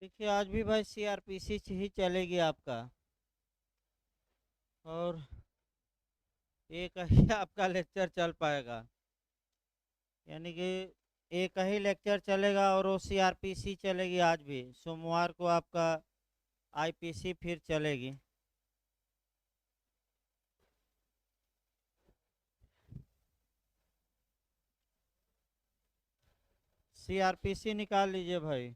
देखिए आज भी भाई सीआरपीसी ही चलेगी आपका। और एक ही आपका लेक्चर चल पाएगा, यानी कि एक ही लेक्चर चलेगा और वो सीआरपीसी चलेगी। आज भी सोमवार को आपका आईपीसी फिर चलेगी। सीआरपीसी निकाल लीजिए भाई।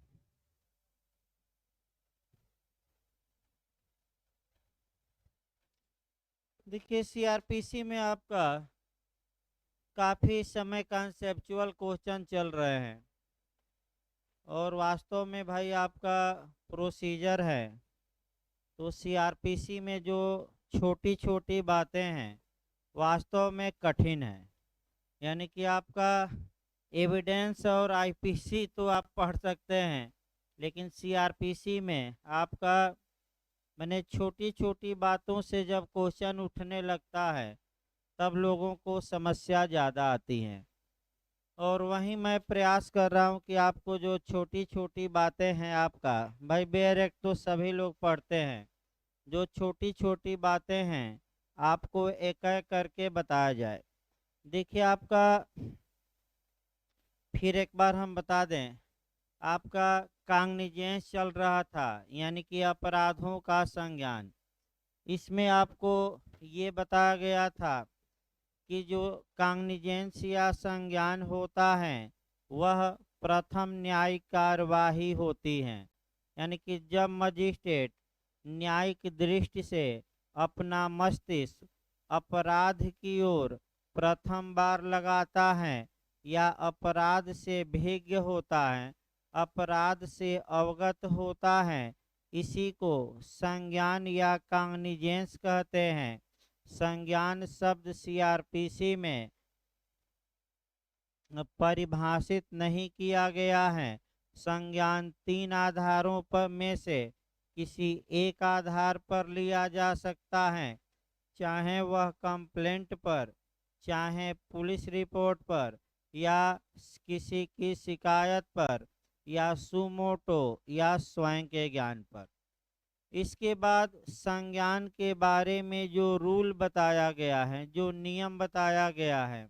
देखिए सीआरपीसी में आपका काफ़ी समय कंसेप्चुअल क्वेश्चन चल रहे हैं, और वास्तव में भाई आपका प्रोसीजर है। तो सीआरपीसी में जो छोटी छोटी बातें हैं वास्तव में कठिन है। यानी कि आपका एविडेंस और आईपीसी तो आप पढ़ सकते हैं, लेकिन सीआरपीसी में आपका मैंने छोटी छोटी बातों से जब क्वेश्चन उठने लगता है तब लोगों को समस्या ज़्यादा आती हैं। और वहीं मैं प्रयास कर रहा हूं कि आपको जो छोटी छोटी बातें हैं आपका भाई बेयर एक्ट तो सभी लोग पढ़ते हैं, जो छोटी छोटी बातें हैं आपको एक एक करके बताया जाए। देखिए आपका फिर एक बार हम बता दें, आपका कांग्निजेंस चल रहा था, यानी कि अपराधों का संज्ञान। इसमें आपको ये बताया गया था कि जो कांग्निजेंस या संज्ञान होता है वह प्रथम न्यायिक कार्यवाही होती है। यानी कि जब मजिस्ट्रेट न्यायिक दृष्टि से अपना मस्तिष्क अपराध की ओर प्रथम बार लगाता है या अपराध से विज्ञ होता है, अपराध से अवगत होता है, इसी को संज्ञान या कांग्निजेंस कहते हैं। संज्ञान शब्द सीआरपीसी में परिभाषित नहीं किया गया है। संज्ञान तीन आधारों पर में से किसी एक आधार पर लिया जा सकता है, चाहे वह कंप्लेंट पर, चाहे पुलिस रिपोर्ट पर, या किसी की शिकायत पर, या सुमोटो या स्वयं के ज्ञान पर। इसके बाद संज्ञान के बारे में जो रूल बताया गया है, जो नियम बताया गया है,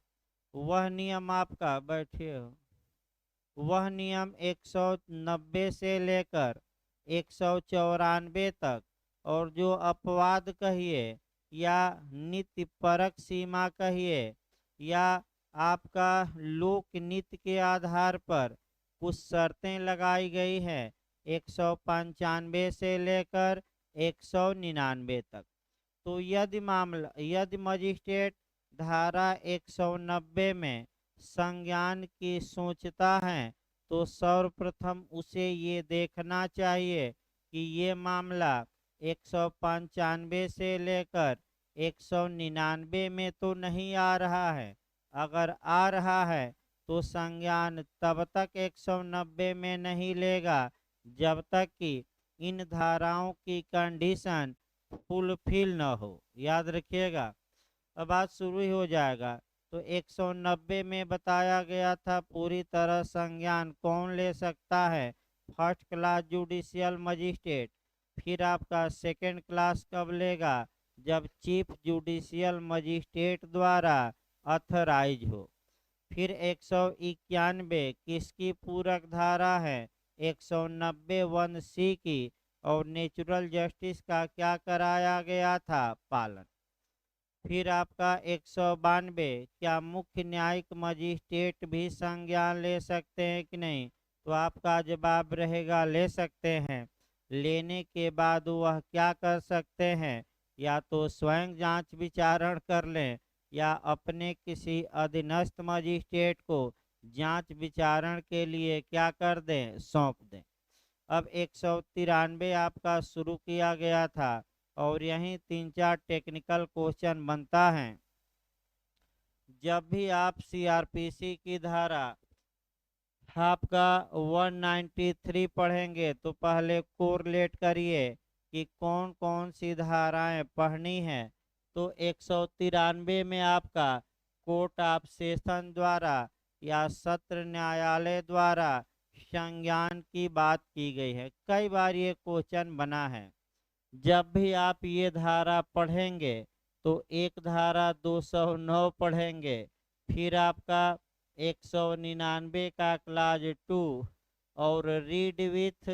वह नियम आपका बैठे हो, वह नियम 190 से लेकर 194 तक, और जो अपवाद कहिए या नीति परक सीमा कहिए या आपका लोक नीति के आधार पर कुछ शर्तें लगाई गई है 195 से लेकर 199 तक। तो यदि मजिस्ट्रेट धारा 190 में संज्ञान की सोचता है तो सर्वप्रथम उसे ये देखना चाहिए कि ये मामला 195 से लेकर 199 में तो नहीं आ रहा है। अगर आ रहा है तो संज्ञान तब तक 190 में नहीं लेगा जब तक कि इन धाराओं की कंडीशन फुलफिल न हो। याद रखिएगा, अब बात शुरू ही हो जाएगा। तो 190 में बताया गया था पूरी तरह संज्ञान कौन ले सकता है, फर्स्ट क्लास जुडिशियल मजिस्ट्रेट। फिर आपका सेकंड क्लास कब लेगा, जब चीफ जुडिशियल मजिस्ट्रेट द्वारा अथराइज हो। फिर 191 किसकी पूरक धारा है, 190(1) की, और नेचुरल जस्टिस का क्या कराया गया था, पालन। फिर आपका 192 क्या मुख्य न्यायिक मजिस्ट्रेट भी संज्ञान ले सकते हैं कि नहीं, तो आपका जवाब रहेगा ले सकते हैं। लेने के बाद वह क्या कर सकते हैं, या तो स्वयं जांच विचारण कर लें या अपने किसी अधीनस्थ मजिस्ट्रेट को जांच विचारण के लिए क्या कर दें, सौंप दें। अब 193 आपका शुरू किया गया था, और यहीं तीन चार टेक्निकल क्वेश्चन बनता है। जब भी आप सीआरपीसी की धारा आपका 193 पढ़ेंगे तो पहले कोरिलेट करिए कि कौन कौन सी धाराएं पढ़नी है। तो 193 में आपका कोर्ट ऑफ सेशन द्वारा या सत्र न्यायालय द्वारा संज्ञान की बात की गई है। कई बार ये क्वेश्चन बना है। जब भी आप ये धारा पढ़ेंगे तो एक धारा 209 पढ़ेंगे, फिर आपका 199 का क्लास 2 और रीड विथ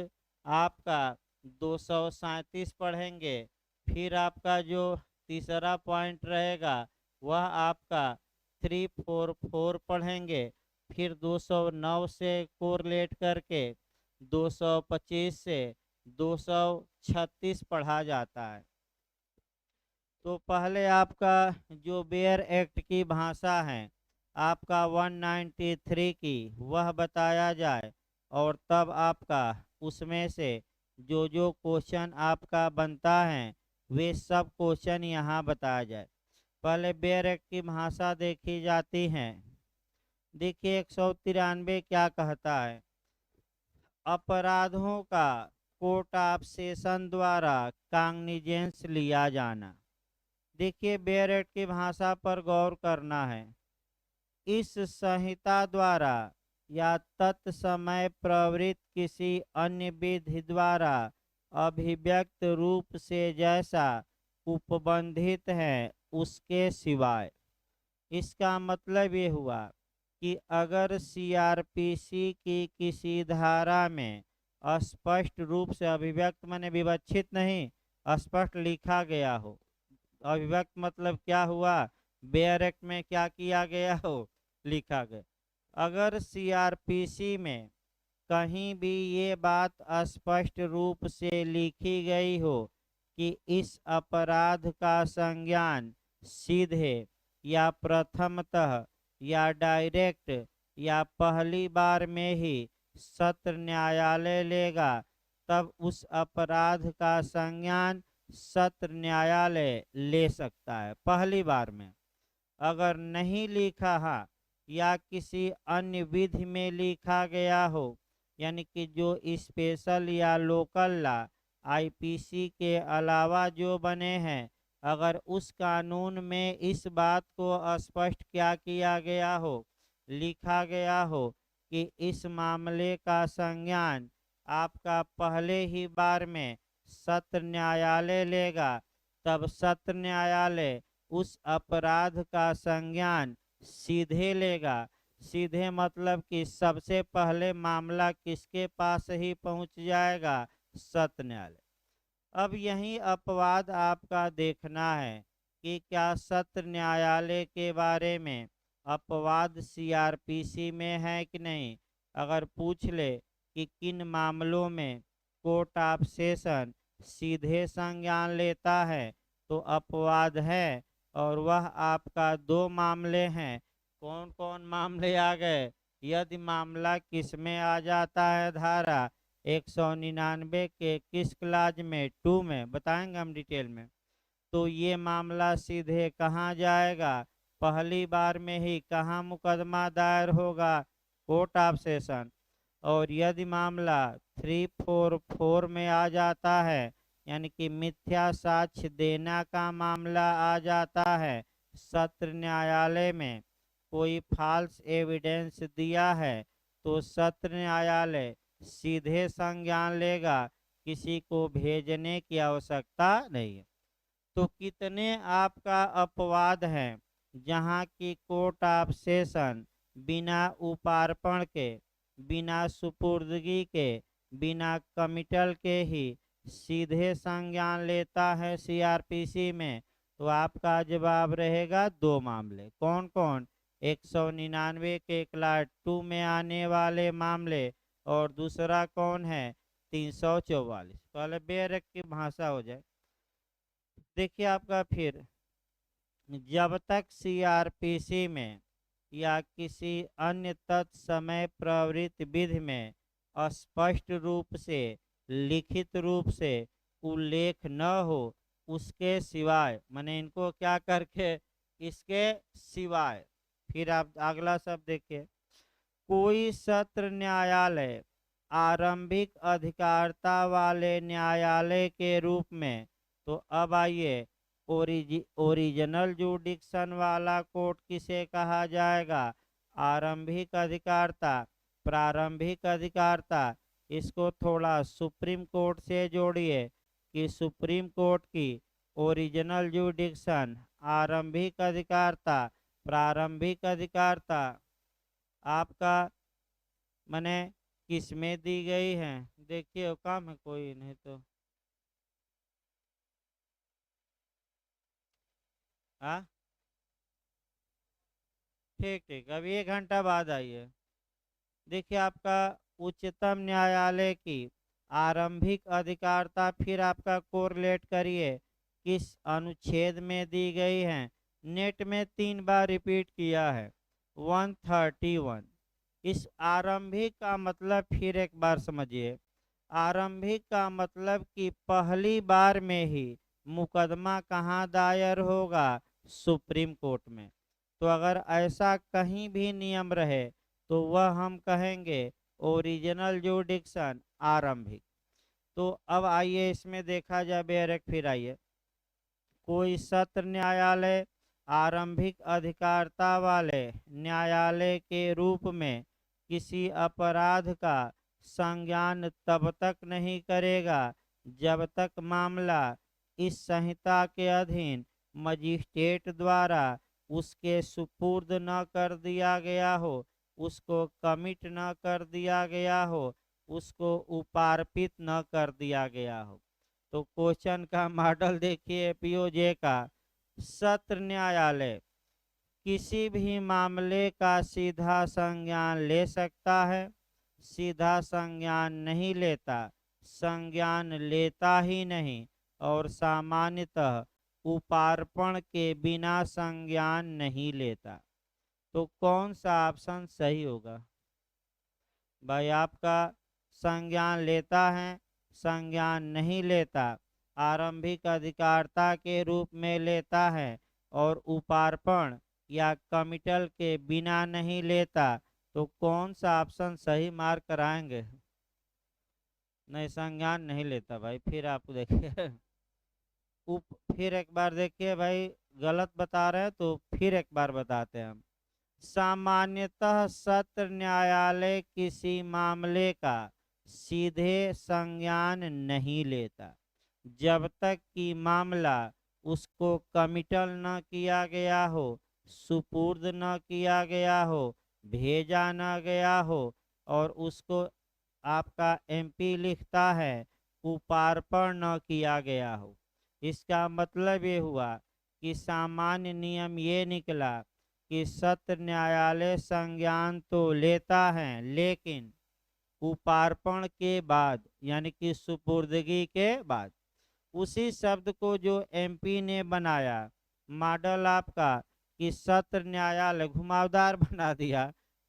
आपका 237 पढ़ेंगे। फिर आपका जो तीसरा पॉइंट रहेगा वह आपका 344 पढ़ेंगे। फिर 209 से कोरिलेट करके 225 से 236 पढ़ा जाता है। तो पहले आपका जो बेयर एक्ट की भाषा है आपका 193 की वह बताया जाए, और तब आपका उसमें से जो जो क्वेश्चन आपका बनता है वे सब क्वेश्चन यहाँ बताया जाए। पहले बेयर एक्ट की भाषा देखी जाती है। देखिए 193 क्या कहता है। अपराधों का कोर्ट ऑफ सेशन द्वारा काग्निजेंस लिया जाना। देखिए बेयर एक्ट की भाषा पर गौर करना है। इस संहिता द्वारा या तत्समय प्रवृत्त किसी अन्य विधि द्वारा अभिव्यक्त रूप से जैसा उपबंधित है उसके सिवाय। इसका मतलब ये हुआ कि अगर सीआरपीसी की किसी धारा में स्पष्ट रूप से अभिव्यक्त माने विवक्षित नहीं, स्पष्ट लिखा गया हो। अभिव्यक्त मतलब क्या हुआ, बेयर एक्ट में क्या किया गया हो, लिखा गया। अगर सीआरपीसी में कहीं भी ये बात स्पष्ट रूप से लिखी गई हो कि इस अपराध का संज्ञान सीधे या प्रथमतः या डायरेक्ट या पहली बार में ही सत्र न्यायालय लेगा, तब उस अपराध का संज्ञान सत्र न्यायालय ले सकता है पहली बार में। अगर नहीं लिखा है या किसी अन्य विधि में लिखा गया हो, यानी कि जो स्पेशल या लोकल ला आईपीसी के अलावा जो बने हैं, अगर उस कानून में इस बात को स्पष्ट क्या किया गया हो, लिखा गया हो कि इस मामले का संज्ञान आपका पहले ही बार में सत्र न्यायालय लेगा, तब सत्र न्यायालय उस अपराध का संज्ञान सीधे लेगा। सीधे मतलब कि सबसे पहले मामला किसके पास ही पहुंच जाएगा, सत्र न्यायालय। अब यही अपवाद आपका देखना है कि क्या सत्र न्यायालय के बारे में अपवाद सीआरपीसी में है कि नहीं। अगर पूछ ले कि किन मामलों में कोर्ट ऑफ सेशन सीधे संज्ञान लेता है, तो अपवाद है, और वह आपका दो मामले हैं। कौन कौन मामले आ गए। यदि मामला किस में आ जाता है, धारा 199 के किस क्लाज में, 2 में, बताएंगे हम डिटेल में। तो ये मामला सीधे कहाँ जाएगा, पहली बार में ही कहाँ मुकदमा दायर होगा, कोर्ट ऑफ सेशन। और यदि मामला 344 में आ जाता है, यानी कि मिथ्या साक्ष्य देना का मामला आ जाता है सत्र न्यायालय में, कोई फॉल्स एविडेंस दिया है, तो सत्र न्यायालय सीधे संज्ञान लेगा, किसी को भेजने की आवश्यकता नहीं है। तो कितने आपका अपवाद हैं जहां की कोर्ट ऑफ सेशन बिना उपार्पण के, बिना सुपुर्दगी के, बिना कमिटल के ही सीधे संज्ञान लेता है सीआरपीसी में। तो आपका जवाब रहेगा दो मामले। कौन कौन, 199 के क्लास 2 में आने वाले मामले, और दूसरा कौन है, 344। पहले बेयर एक्ट की भाषा हो जाए। देखिए आपका फिर जब तक सीआरपीसी में या किसी अन्य तत्समय प्रवृत्त विधि में स्पष्ट रूप से, लिखित रूप से उल्लेख न हो, उसके सिवाय, माने इनको क्या करके, इसके सिवाय। फिर आप अगला शब्द देखिए, कोई सत्र न्यायालय आरंभिक अधिकारता वाले न्यायालय के रूप में। तो अब आइए, ओरिजिनल जुडिक्शन वाला कोर्ट किसे कहा जाएगा, आरंभिक अधिकारता। प्रारंभिक अधिकारता, इसको थोड़ा सुप्रीम कोर्ट से जोड़िए कि सुप्रीम कोर्ट की ओरिजिनल जुडिक्शन आरंभिक अधिकारता, प्रारंभिक अधिकारता आपका मने किसमें दी गई है। देखिए काम है कोई नहीं तो हाँ ठीक ठीक, अभी 1 घंटा बाद आइए। देखिए आपका उच्चतम न्यायालय की आरंभिक अधिकारता, फिर आपका कोरिलेट करिए किस अनुच्छेद में दी गई है। नेट में 3 बार रिपीट किया है 131। इस आरंभिक का मतलब फिर एक बार समझिए, आरंभिक का मतलब कि पहली बार में ही मुकदमा कहाँ दायर होगा, सुप्रीम कोर्ट में। तो अगर ऐसा कहीं भी नियम रहे तो वह हम कहेंगे ओरिजिनल जुडिक्शन आरंभिक। तो अब आइए इसमें देखा जाए बेरेक, फिर आइए कोई सत्र न्यायालय आरंभिक अधिकारता वाले न्यायालय के रूप में किसी अपराध का संज्ञान तब तक नहीं करेगा जब तक मामला इस संहिता के अधीन मजिस्ट्रेट द्वारा उसके सुपुर्द न कर दिया गया हो, उसको कमिट न कर दिया गया हो, उसको उपार्पित न कर दिया गया हो। तो क्वेश्चन का मॉडल देखिए पीओजे का, सत्र न्यायालय किसी भी मामले का सीधा संज्ञान ले सकता है, सीधा संज्ञान नहीं लेता, संज्ञान लेता ही नहीं, और सामान्यतः उपार्पण के बिना संज्ञान नहीं लेता। तो कौन सा ऑप्शन सही होगा भाई? आपका संज्ञान लेता है, संज्ञान नहीं लेता, आरंभिक अधिकारता के रूप में लेता है, और उपार्पण या कमिटल के बिना नहीं लेता। तो कौन सा ऑप्शन सही मार्क कराएंगे? नहीं, संज्ञान नहीं लेता भाई। फिर आप देखिए फिर एक बार देखिए भाई, गलत बता रहे हैं तो फिर एक बार बताते हैं हम। सामान्यतः सत्र न्यायालय किसी मामले का सीधे संज्ञान नहीं लेता जब तक कि मामला उसको कमिटल न किया गया हो, सुपुर्द न किया गया हो, भेजा न गया हो, और उसको आपका एमपी लिखता है उपार्पण न किया गया हो। इसका मतलब ये हुआ कि सामान्य नियम ये निकला कि सत्र न्यायालय संज्ञान तो लेता है, लेकिन उपार्पण के बाद यानी कि सुपुर्दगी के बाद। उसी शब्द को जो एमपी ने बनाया, मॉडल आपका कि सत्र न्यायालय घुमावदार बना दिया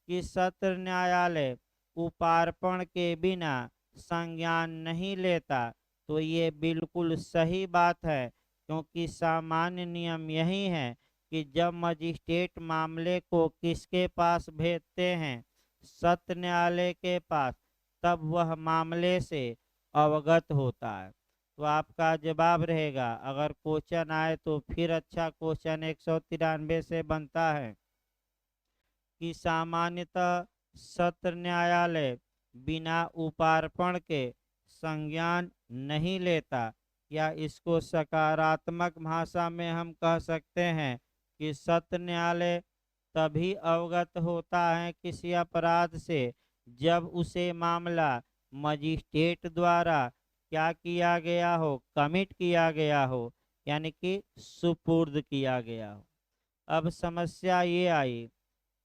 कि सत्र न्यायालय उपार्पण के बिना संज्ञान नहीं लेता। तो ये बिल्कुल सही बात है, क्योंकि सामान्य नियम यही है कि जब मजिस्ट्रेट मामले को किसके पास भेजते हैं, सत्र न्यायालय के पास, तब वह मामले से अवगत होता है। तो आपका जवाब रहेगा, अगर क्वेश्चन आए तो फिर अच्छा क्वेश्चन 193 से बनता है कि सामान्यतः सत्र न्यायालय बिना उपार्पण के संज्ञान नहीं लेता, या इसको सकारात्मक भाषा में हम कह सकते हैं कि सत्र न्यायालय तभी अवगत होता है किसी अपराध से जब उसे मामला मजिस्ट्रेट द्वारा क्या किया गया हो, कमिट किया गया हो, यानी कि सुपुर्द किया गया हो। अब समस्या ये आई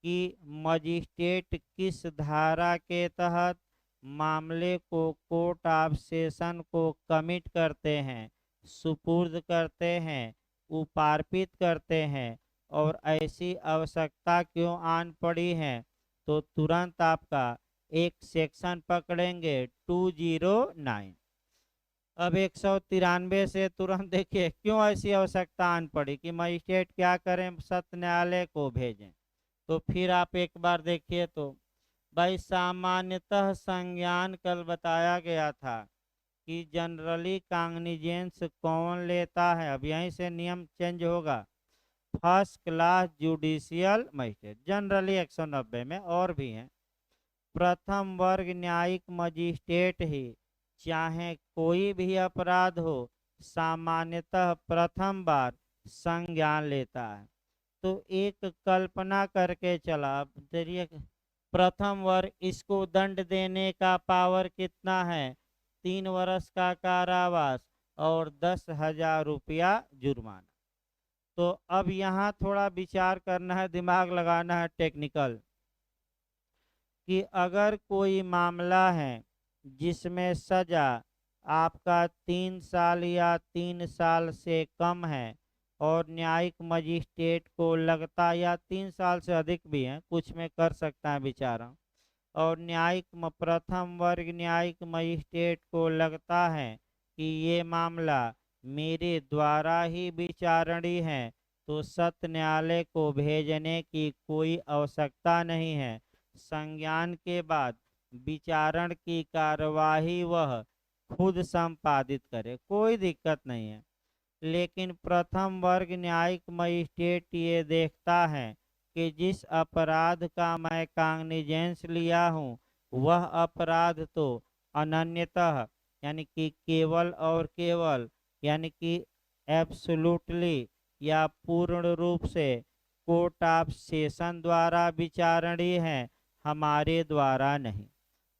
कि मजिस्ट्रेट किस धारा के तहत मामले को कोर्ट ऑफ सेशन को कमिट करते हैं, सुपुर्द करते हैं, उपार्पित करते हैं, और ऐसी आवश्यकता क्यों आन पड़ी है। तो तुरंत आपका एक सेक्शन पकड़ेंगे 209। अब 193 से तुरंत देखिए क्यों ऐसी आवश्यकता आन पड़ी कि मजिस्ट्रेट क्या करें, सत्र न्यायालय को भेजें। तो फिर आप एक बार देखिए तो भाई सामान्यतः संज्ञान कल बताया गया था कि जनरली कांग्निजेंस कौन लेता है। अब यहीं से नियम चेंज होगा, first class judicial magistrate generally 190 में और भी हैं। प्रथम वर्ग न्यायिक मजिस्ट्रेट ही चाहे कोई भी अपराध हो सामान्यतः प्रथम बार संज्ञान लेता है। तो एक कल्पना करके चला, अब चलिए प्रथम वर्ग, इसको दंड देने का पावर कितना है? 3 वर्ष का कारावास और 10,000 रुपया जुर्माना। तो अब यहाँ थोड़ा विचार करना है, दिमाग लगाना है टेक्निकल, कि अगर कोई मामला है जिसमें सजा आपका 3 साल या 3 साल से कम है और न्यायिक मजिस्ट्रेट को लगता, या 3 साल से अधिक भी है, कुछ में कर सकता है बेचारा, और प्रथम वर्ग न्यायिक मजिस्ट्रेट को लगता है कि ये मामला मेरे द्वारा ही विचारणीय है, तो सत्र न्यायालय को भेजने की कोई आवश्यकता नहीं है। संज्ञान के बाद विचारण की कार्यवाही वह खुद संपादित करे, कोई दिक्कत नहीं है। लेकिन प्रथम वर्ग न्यायिक मजिस्ट्रेट ये देखता है कि जिस अपराध का मैं काग्निजेंस लिया हूँ वह अपराध तो अनन्यतः यानी कि केवल और केवल यानी कि एब्सोल्युटली या पूर्ण रूप से कोर्ट ऑफ सेशन द्वारा विचारणीय है, हमारे द्वारा नहीं।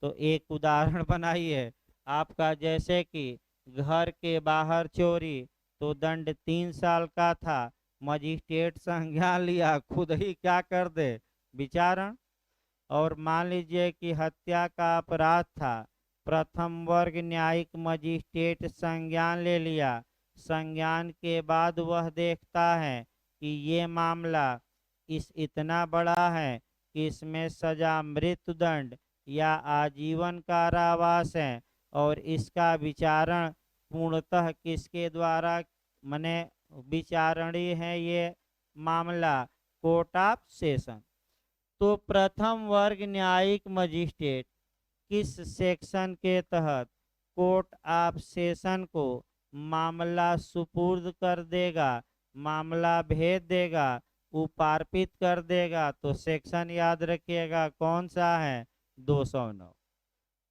तो एक उदाहरण बनाइए आपका, जैसे कि घर के बाहर चोरी, तो दंड 3 साल का था, मजिस्ट्रेट संज्ञान लिया, खुद ही क्या कर दे, विचारण। और मान लीजिए कि हत्या का अपराध था, प्रथम वर्ग न्यायिक मजिस्ट्रेट संज्ञान ले लिया, संज्ञान के बाद वह देखता है कि ये मामला इतना बड़ा है कि इसमें सजा मृत्युदंड या आजीवन कारावास है, और इसका विचारण पूर्णतः किसके द्वारा मने विचारणीय है, ये मामला कोर्ट ऑफ सेशन। तो प्रथम वर्ग न्यायिक मजिस्ट्रेट किस सेक्शन के तहत कोर्ट ऑफ सेशन को मामला सुपुर्द कर देगा, मामला भेज देगा, उपार्पित कर देगा? तो सेक्शन याद रखिएगा कौन सा है, 209।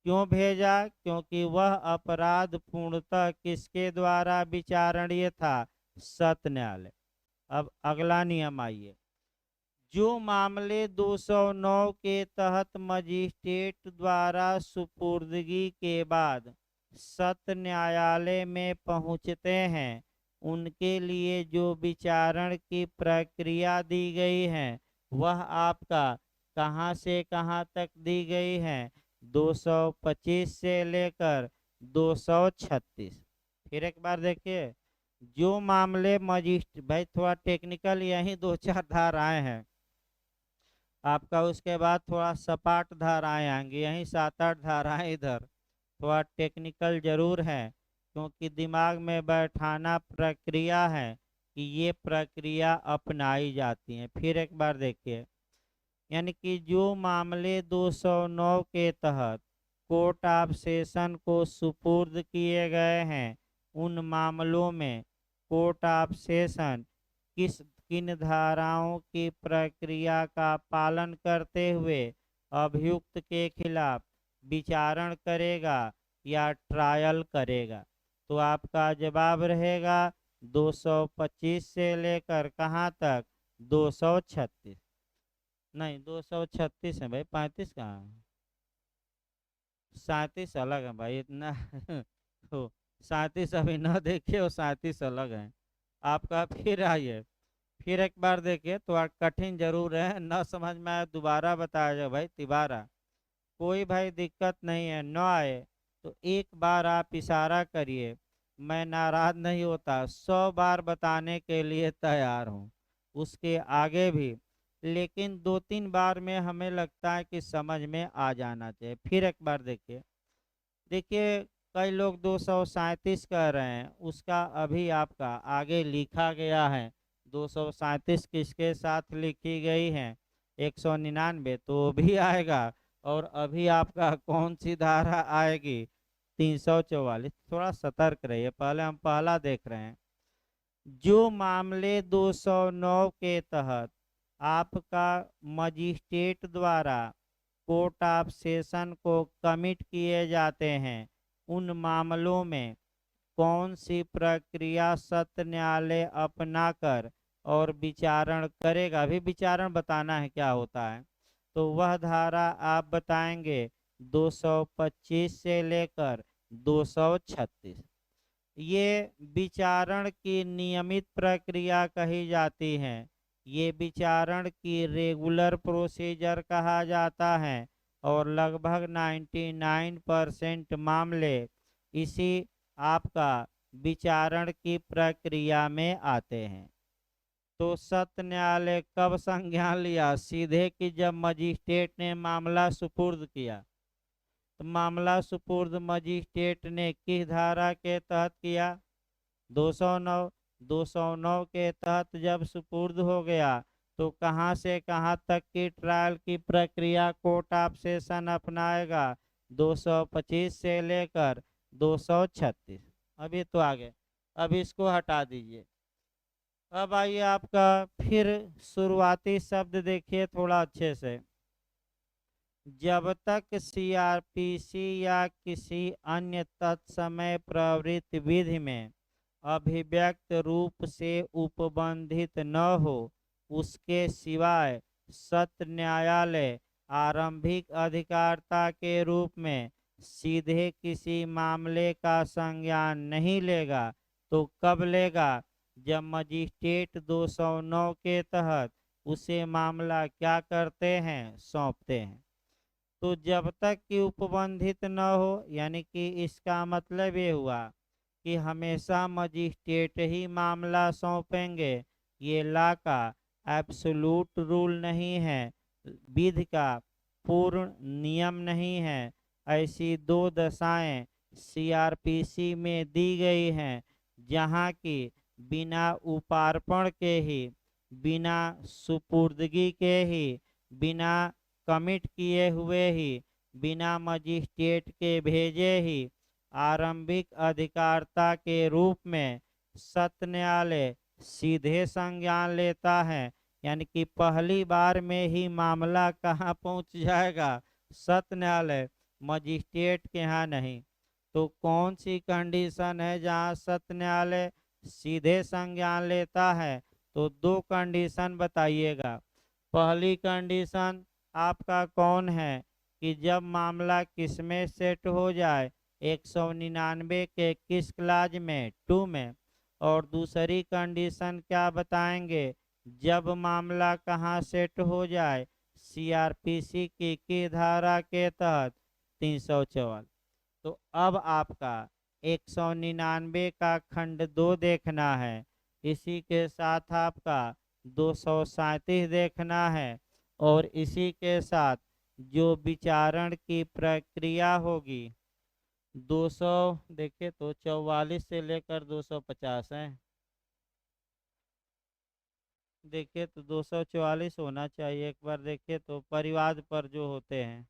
क्यों भेजा? क्योंकि वह अपराध पूर्णतः किसके द्वारा विचारणीय था, सत्र न्यायालय। अब अगला नियम आइए, जो मामले 209 के तहत मजिस्ट्रेट द्वारा सुपुर्दगी के बाद सत्र न्यायालय में पहुंचते हैं, उनके लिए जो विचारण की प्रक्रिया दी गई है वह आपका कहां से कहां तक दी गई है, 225 से लेकर 236। फिर एक बार देखिए, जो मामले मजिस्ट्रेट, भाई थोड़ा टेक्निकल, यही 2-4 धाराएं हैं आपका, उसके बाद थोड़ा सपाट धाराएं आएंगी, यही 7-8 धाराएं इधर, थोड़ा टेक्निकल जरूर है क्योंकि दिमाग में बैठाना प्रक्रिया है कि ये प्रक्रिया अपनाई जाती है। फिर एक बार देखिए, यानी कि जो मामले 209 के तहत कोर्ट ऑफ सेशन को सुपुर्द किए गए हैं, उन मामलों में कोर्ट ऑफ सेशन किन धाराओं की प्रक्रिया का पालन करते हुए अभियुक्त के खिलाफ विचारण करेगा या ट्रायल करेगा? तो आपका जवाब रहेगा 225 से लेकर कहाँ तक, 236। नहीं 236 है भाई, 35 कहाँ है, 37 अलग है भाई, इतना तो 37 अभी न देखिए और 37 अलग है आपका। फिर आइए, फिर एक बार देखिए, तो कठिन जरूर है, न समझ में आए दोबारा बताया जाए भाई, तिबारा कोई भाई दिक्कत नहीं है, न आए तो एक बार आप इशारा करिए, मैं नाराज नहीं होता, 100 बार बताने के लिए तैयार हूँ, उसके आगे भी, लेकिन 2-3 बार में हमें लगता है कि समझ में आ जाना चाहिए। फिर एक बार देखिए, देखिए कई लोग 237 कह रहे हैं, उसका अभी आपका आगे लिखा गया है, 237 किसके साथ लिखी गई है, 199, तो भी आएगा। और अभी आपका कौन सी धारा आएगी, 344। थोड़ा सतर्क रहिए, पहले हम पहला देख रहे हैं, जो मामले 209 के तहत आपका मजिस्ट्रेट द्वारा कोर्ट ऑफ सेशन को कमिट किए जाते हैं, उन मामलों में कौन सी प्रक्रिया सत्र न्यायालय अपनाकर और विचारण करेगा। अभी विचारण बताना है क्या होता है, तो वह धारा आप बताएंगे 225 से लेकर 236। ये विचारण की नियमित प्रक्रिया कही जाती है, ये विचारण की रेगुलर प्रोसीजर कहा जाता है, और लगभग 99% मामले इसी आपका विचारण की प्रक्रिया में आते हैं। तो सत्र न्यायालय कब संज्ञान लिया, सीधे कि जब मजिस्ट्रेट ने मामला सुपुर्द किया। तो मामला सुपुर्द मजिस्ट्रेट ने किस धारा के तहत किया, 209। 209 के तहत जब सुपुर्द हो गया तो कहाँ से कहाँ तक की ट्रायल की प्रक्रिया कोर्ट ऑफ सेशन अपनाएगा, 225 से लेकर 236। अभी तो आगे, अब इसको हटा दीजिए। अब आइए आपका फिर शुरुआती शब्द देखिए थोड़ा अच्छे से। जब तक सीआरपीसी या किसी अन्य तत्समय प्रवृत्ति विधि में अभिव्यक्त रूप से उपबंधित न हो, उसके सिवाय सत्र न्यायालय आरंभिक अधिकारता के रूप में सीधे किसी मामले का संज्ञान नहीं लेगा। तो कब लेगा, जब मजिस्ट्रेट 209 के तहत उसे मामला क्या करते हैं, सौंपते हैं। तो जब तक कि उपबंधित न हो, यानी कि इसका मतलब ये हुआ कि हमेशा मजिस्ट्रेट ही मामला सौंपेंगे, ये लॉ का एब्सोल्यूट रूल नहीं है, विधि का पूर्ण नियम नहीं है। ऐसी दो दशाएं सीआरपीसी में दी गई हैं, जहां की बिना उपार्पण के ही, बिना सुपुर्दगी के ही, बिना कमिट किए हुए ही, बिना मजिस्ट्रेट के भेजे ही आरंभिक अधिकारता के रूप में सत्र न्यायालय सीधे संज्ञान लेता है। यानी कि पहली बार में ही मामला कहाँ पहुँच जाएगा, सत्र न्यायालय, मजिस्ट्रेट के यहाँ नहीं। तो कौन सी कंडीशन है जहाँ सत्र न्यायालय सीधे संज्ञान लेता है, तो दो कंडीशन बताइएगा। पहली कंडीशन आपका कौन है कि जब मामला किस में सेट हो जाए, 199 के किस क्लाज में, 2 में। और दूसरी कंडीशन क्या बताएंगे, जब मामला कहाँ सेट हो जाए, सीआरपीसी की धारा के तहत, 344। तो अब आपका 199 का खंड 2 देखना है, इसी के साथ आपका 237 देखना है, और इसी के साथ जो विचारण की प्रक्रिया होगी 200, देखिए तो 44 से लेकर 250 है। देखिए तो 244 होना चाहिए, एक बार देखिए तो परिवाद पर जो होते हैं,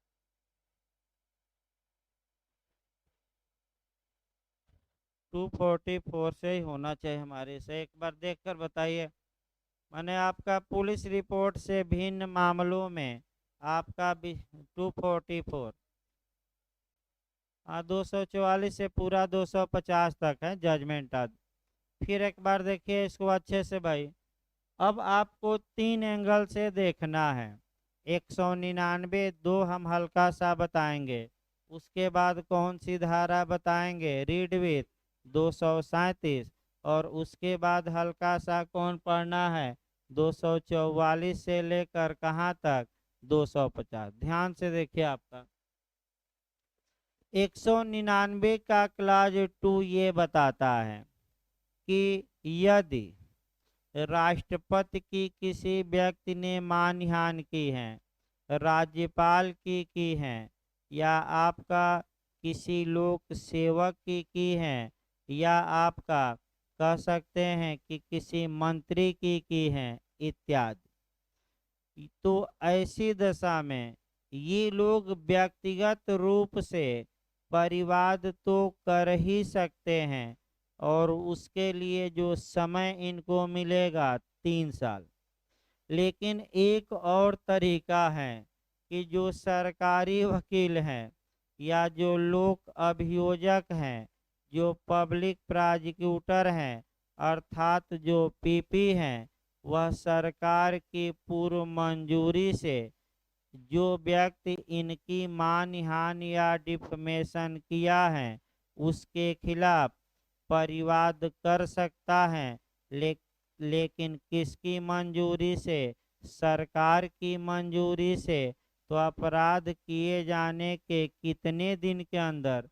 टू 44 से ही होना चाहिए हमारे से, एक बार देखकर बताइए। माने आपका पुलिस रिपोर्ट से भिन्न मामलों में आपका 244, हाँ 244 से पूरा 250 तक है जजमेंट आज। फिर एक बार देखिए इसको अच्छे से भाई। अब आपको 3 एंगल से देखना है, 199 दो हम हल्का सा बताएंगे, उसके बाद कौन सी धारा बताएंगे, रीड विथ 237, और उसके बाद हल्का सा कौन पढ़ना है, 244 से लेकर कहाँ तक, 250। ध्यान से देखिए आपका 199 का क्लाज 2 ये बताता है कि यदि राष्ट्रपति की किसी व्यक्ति ने मानहानि की है, राज्यपाल की है, या आपका किसी लोक सेवक की है, या आपका कह सकते हैं कि किसी मंत्री की है इत्यादि, तो ऐसी दशा में ये लोग व्यक्तिगत रूप से परिवाद तो कर ही सकते हैं, और उसके लिए जो समय इनको मिलेगा 3 साल। लेकिन एक और तरीका है कि जो सरकारी वकील हैं या जो लोक अभियोजक हैं, जो पब्लिक प्रोसिक्यूटर हैं अर्थात जो पीपी हैं, वह सरकार की पूर्व मंजूरी से जो व्यक्ति इनकी मानहानि या डिफमेशन किया है उसके खिलाफ परिवाद कर सकता है। ले, लेकिन किसकी मंजूरी से? सरकार की मंजूरी से। तो अपराध किए जाने के कितने दिन के अंदर?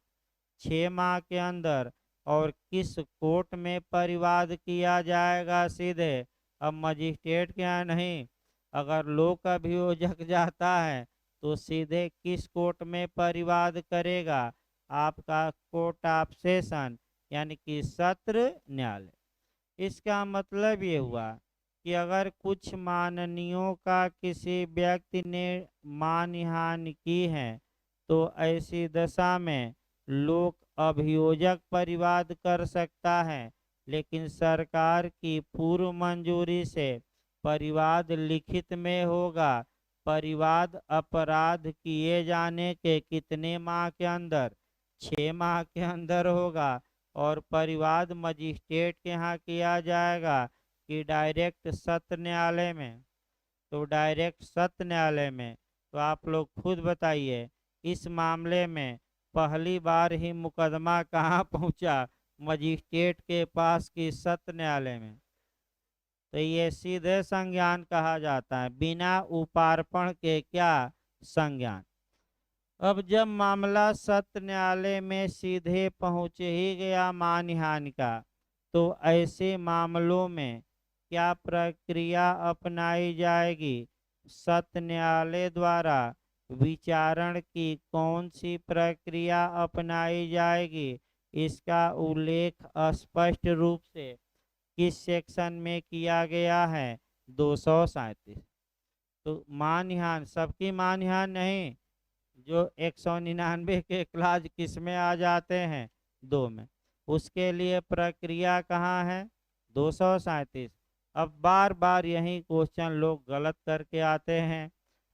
6 माह के अंदर। और किस कोर्ट में परिवाद किया जाएगा? सीधे अब मजिस्ट्रेट के यहाँ नहीं, अगर लोक अभियोजक जाता है तो सीधे किस कोर्ट में परिवाद करेगा? आपका कोर्ट ऑफ सेशन यानी कि सत्र न्यायालय। इसका मतलब ये हुआ कि अगर कुछ माननीयों का किसी व्यक्ति ने मानहानि की है तो ऐसी दशा में लोक अभियोजक परिवाद कर सकता है, लेकिन सरकार की पूर्व मंजूरी से परिवाद लिखित में होगा। परिवाद अपराध किए जाने के कितने माह के अंदर? 6 माह के अंदर होगा। और परिवाद मजिस्ट्रेट के यहाँ किया जाएगा कि डायरेक्ट सत्र न्यायालय में? तो डायरेक्ट सत्र न्यायालय में। तो आप लोग खुद बताइए इस मामले में पहली बार ही मुकदमा कहाँ पहुँचा? मजिस्ट्रेट के पास कि सत्र न्यायालय में? तो ये सीधे संज्ञान कहा जाता है, बिना उपार्पण के। क्या संज्ञान? अब जब मामला सत्र न्यायालय में सीधे पहुंच ही गया मानहानि का, तो ऐसे मामलों में क्या प्रक्रिया अपनाई जाएगी? सत्र न्यायालय द्वारा विचारण की कौन सी प्रक्रिया अपनाई जाएगी? इसका उल्लेख स्पष्ट रूप से किस सेक्शन में किया गया है? 237। तो मानहानि, सबकी मानहानि नहीं, जो 199 के क्लास किस में आ जाते हैं? 2 में। उसके लिए प्रक्रिया कहाँ है? 237। अब बार बार यही क्वेश्चन लोग गलत करके आते हैं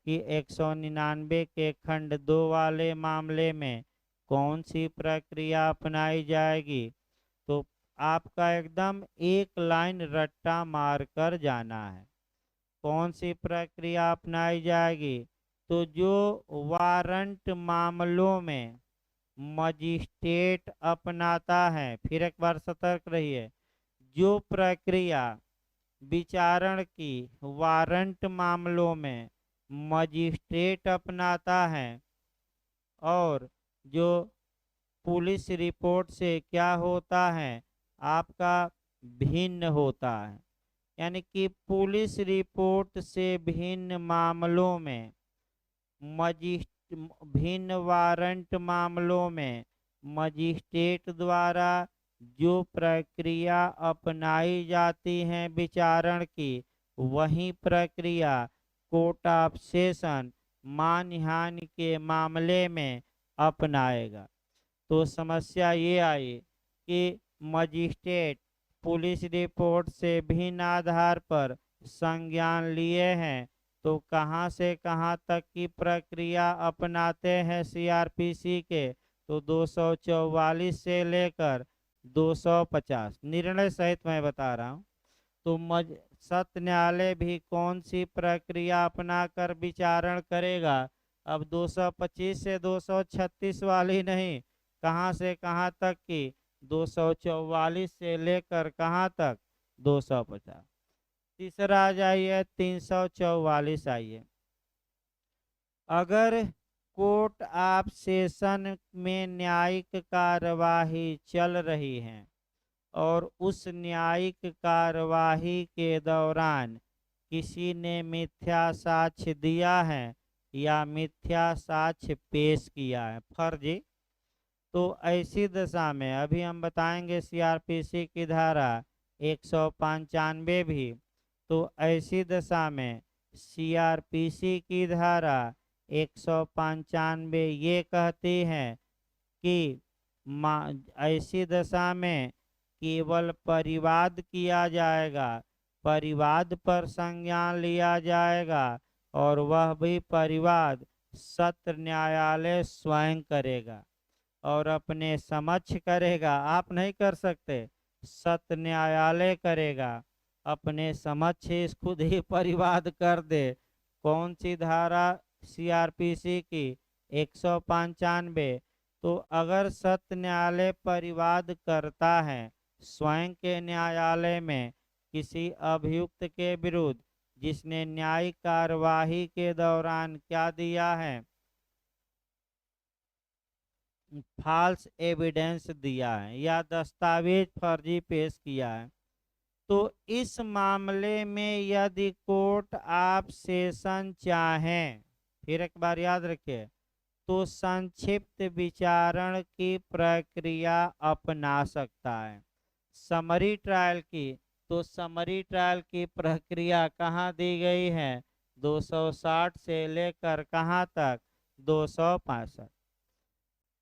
कि 199 के खंड 2 वाले मामले में कौन सी प्रक्रिया अपनाई जाएगी? तो आपका एकदम एक लाइन रट्टा मार कर जाना है। कौन सी प्रक्रिया अपनाई जाएगी? तो जो वारंट मामलों में मजिस्ट्रेट अपनाता है, फिर एक बार सतर्क रहिए, जो प्रक्रिया विचारण की वारंट मामलों में मजिस्ट्रेट अपनाता है और जो पुलिस रिपोर्ट से क्या होता है आपका भिन्न होता है, यानी कि पुलिस रिपोर्ट से भिन्न मामलों में भिन्न वारंट मामलों में मजिस्ट्रेट द्वारा जो प्रक्रिया अपनाई जाती है विचारण की, वही प्रक्रिया कोर्ट ऑफ सेशन मानहानि के मामले में अपनाएगा। तो समस्या ये आई कि मजिस्ट्रेट पुलिस रिपोर्ट से भिन्न आधार पर संज्ञान लिए हैं, तो कहाँ से कहाँ तक की प्रक्रिया अपनाते हैं सीआरपीसी के? तो 244 से लेकर 250 निर्णय सहित मैं बता रहा हूँ। तो सत्र न्यायालय भी कौन सी प्रक्रिया अपना कर विचारण करेगा? अब 225 से 236 वाली नहीं, कहाँ से कहाँ तक की? 244 से लेकर कहाँ तक? 250। तीसरा आ जाइए 344 आइए। अगर कोर्ट ऑफ सेशन में न्यायिक कार्यवाही चल रही है और उस न्यायिक कार्यवाही के दौरान किसी ने मिथ्या साक्ष्य दिया है या मिथ्या साक्ष्य पेश किया है, फर्जी, तो ऐसी दशा में अभी हम बताएंगे सीआरपीसी की धारा 195 भी। तो ऐसी दशा में सीआरपीसी की धारा 195 ये कहती है कि ऐसी दशा में केवल परिवाद किया जाएगा, परिवाद पर संज्ञान लिया जाएगा और वह भी परिवाद सत्र न्यायालय स्वयं करेगा और अपने समक्ष करेगा। आप नहीं कर सकते, सत्र न्यायालय करेगा अपने समक्ष ही खुद ही परिवाद कर दे। कौन सी धारा? सीआरपीसी की 195। तो अगर सत्र न्यायालय परिवाद करता है स्वयं के न्यायालय में किसी अभियुक्त के विरुद्ध जिसने न्यायिक कार्यवाही के दौरान क्या दिया है, फॉल्स एविडेंस दिया है या दस्तावेज फर्जी पेश किया है, तो इस मामले में यदि कोर्ट ऑफ सेशन चाहें, फिर एक बार याद रखिए, तो संक्षिप्त विचारण की प्रक्रिया अपना सकता है। समरी ट्रायल की, तो समरी ट्रायल की प्रक्रिया कहाँ दी गई है? 260 से लेकर कहाँ तक? 265।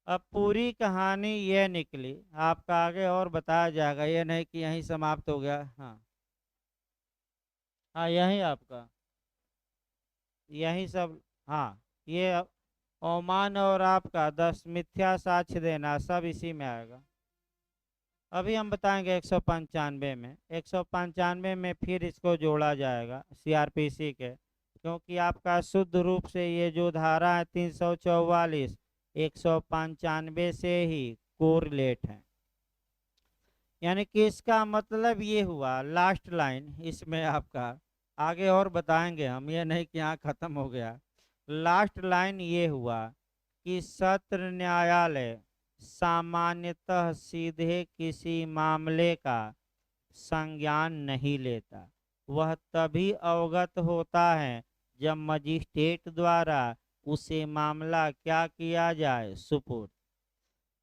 अब पूरी कहानी ये निकली, आपका आगे और बताया जाएगा, ये नहीं कि यहीं समाप्त हो गया। हाँ हाँ, यही आपका, यही सब। हाँ, ये ओमान और आपका 10 मिथ्या साक्ष्य देना सब इसी में आएगा। अभी हम बताएंगे 195 में, 195 में फिर इसको जोड़ा जाएगा सीआरपीसी के, क्योंकि आपका शुद्ध रूप से ये जो धारा है 344 195 से ही कोरिलेट है। यानी कि इसका मतलब ये हुआ, लास्ट लाइन इसमें आपका, आगे और बताएंगे हम, ये नहीं कि यहाँ खत्म हो गया। लास्ट लाइन ये हुआ कि सत्र न्यायालय सामान्यतः सीधे किसी मामले का संज्ञान नहीं लेता। वह तभी अवगत होता है जब मजिस्ट्रेट द्वारा उसे मामला क्या किया जाए, सुपुर्द।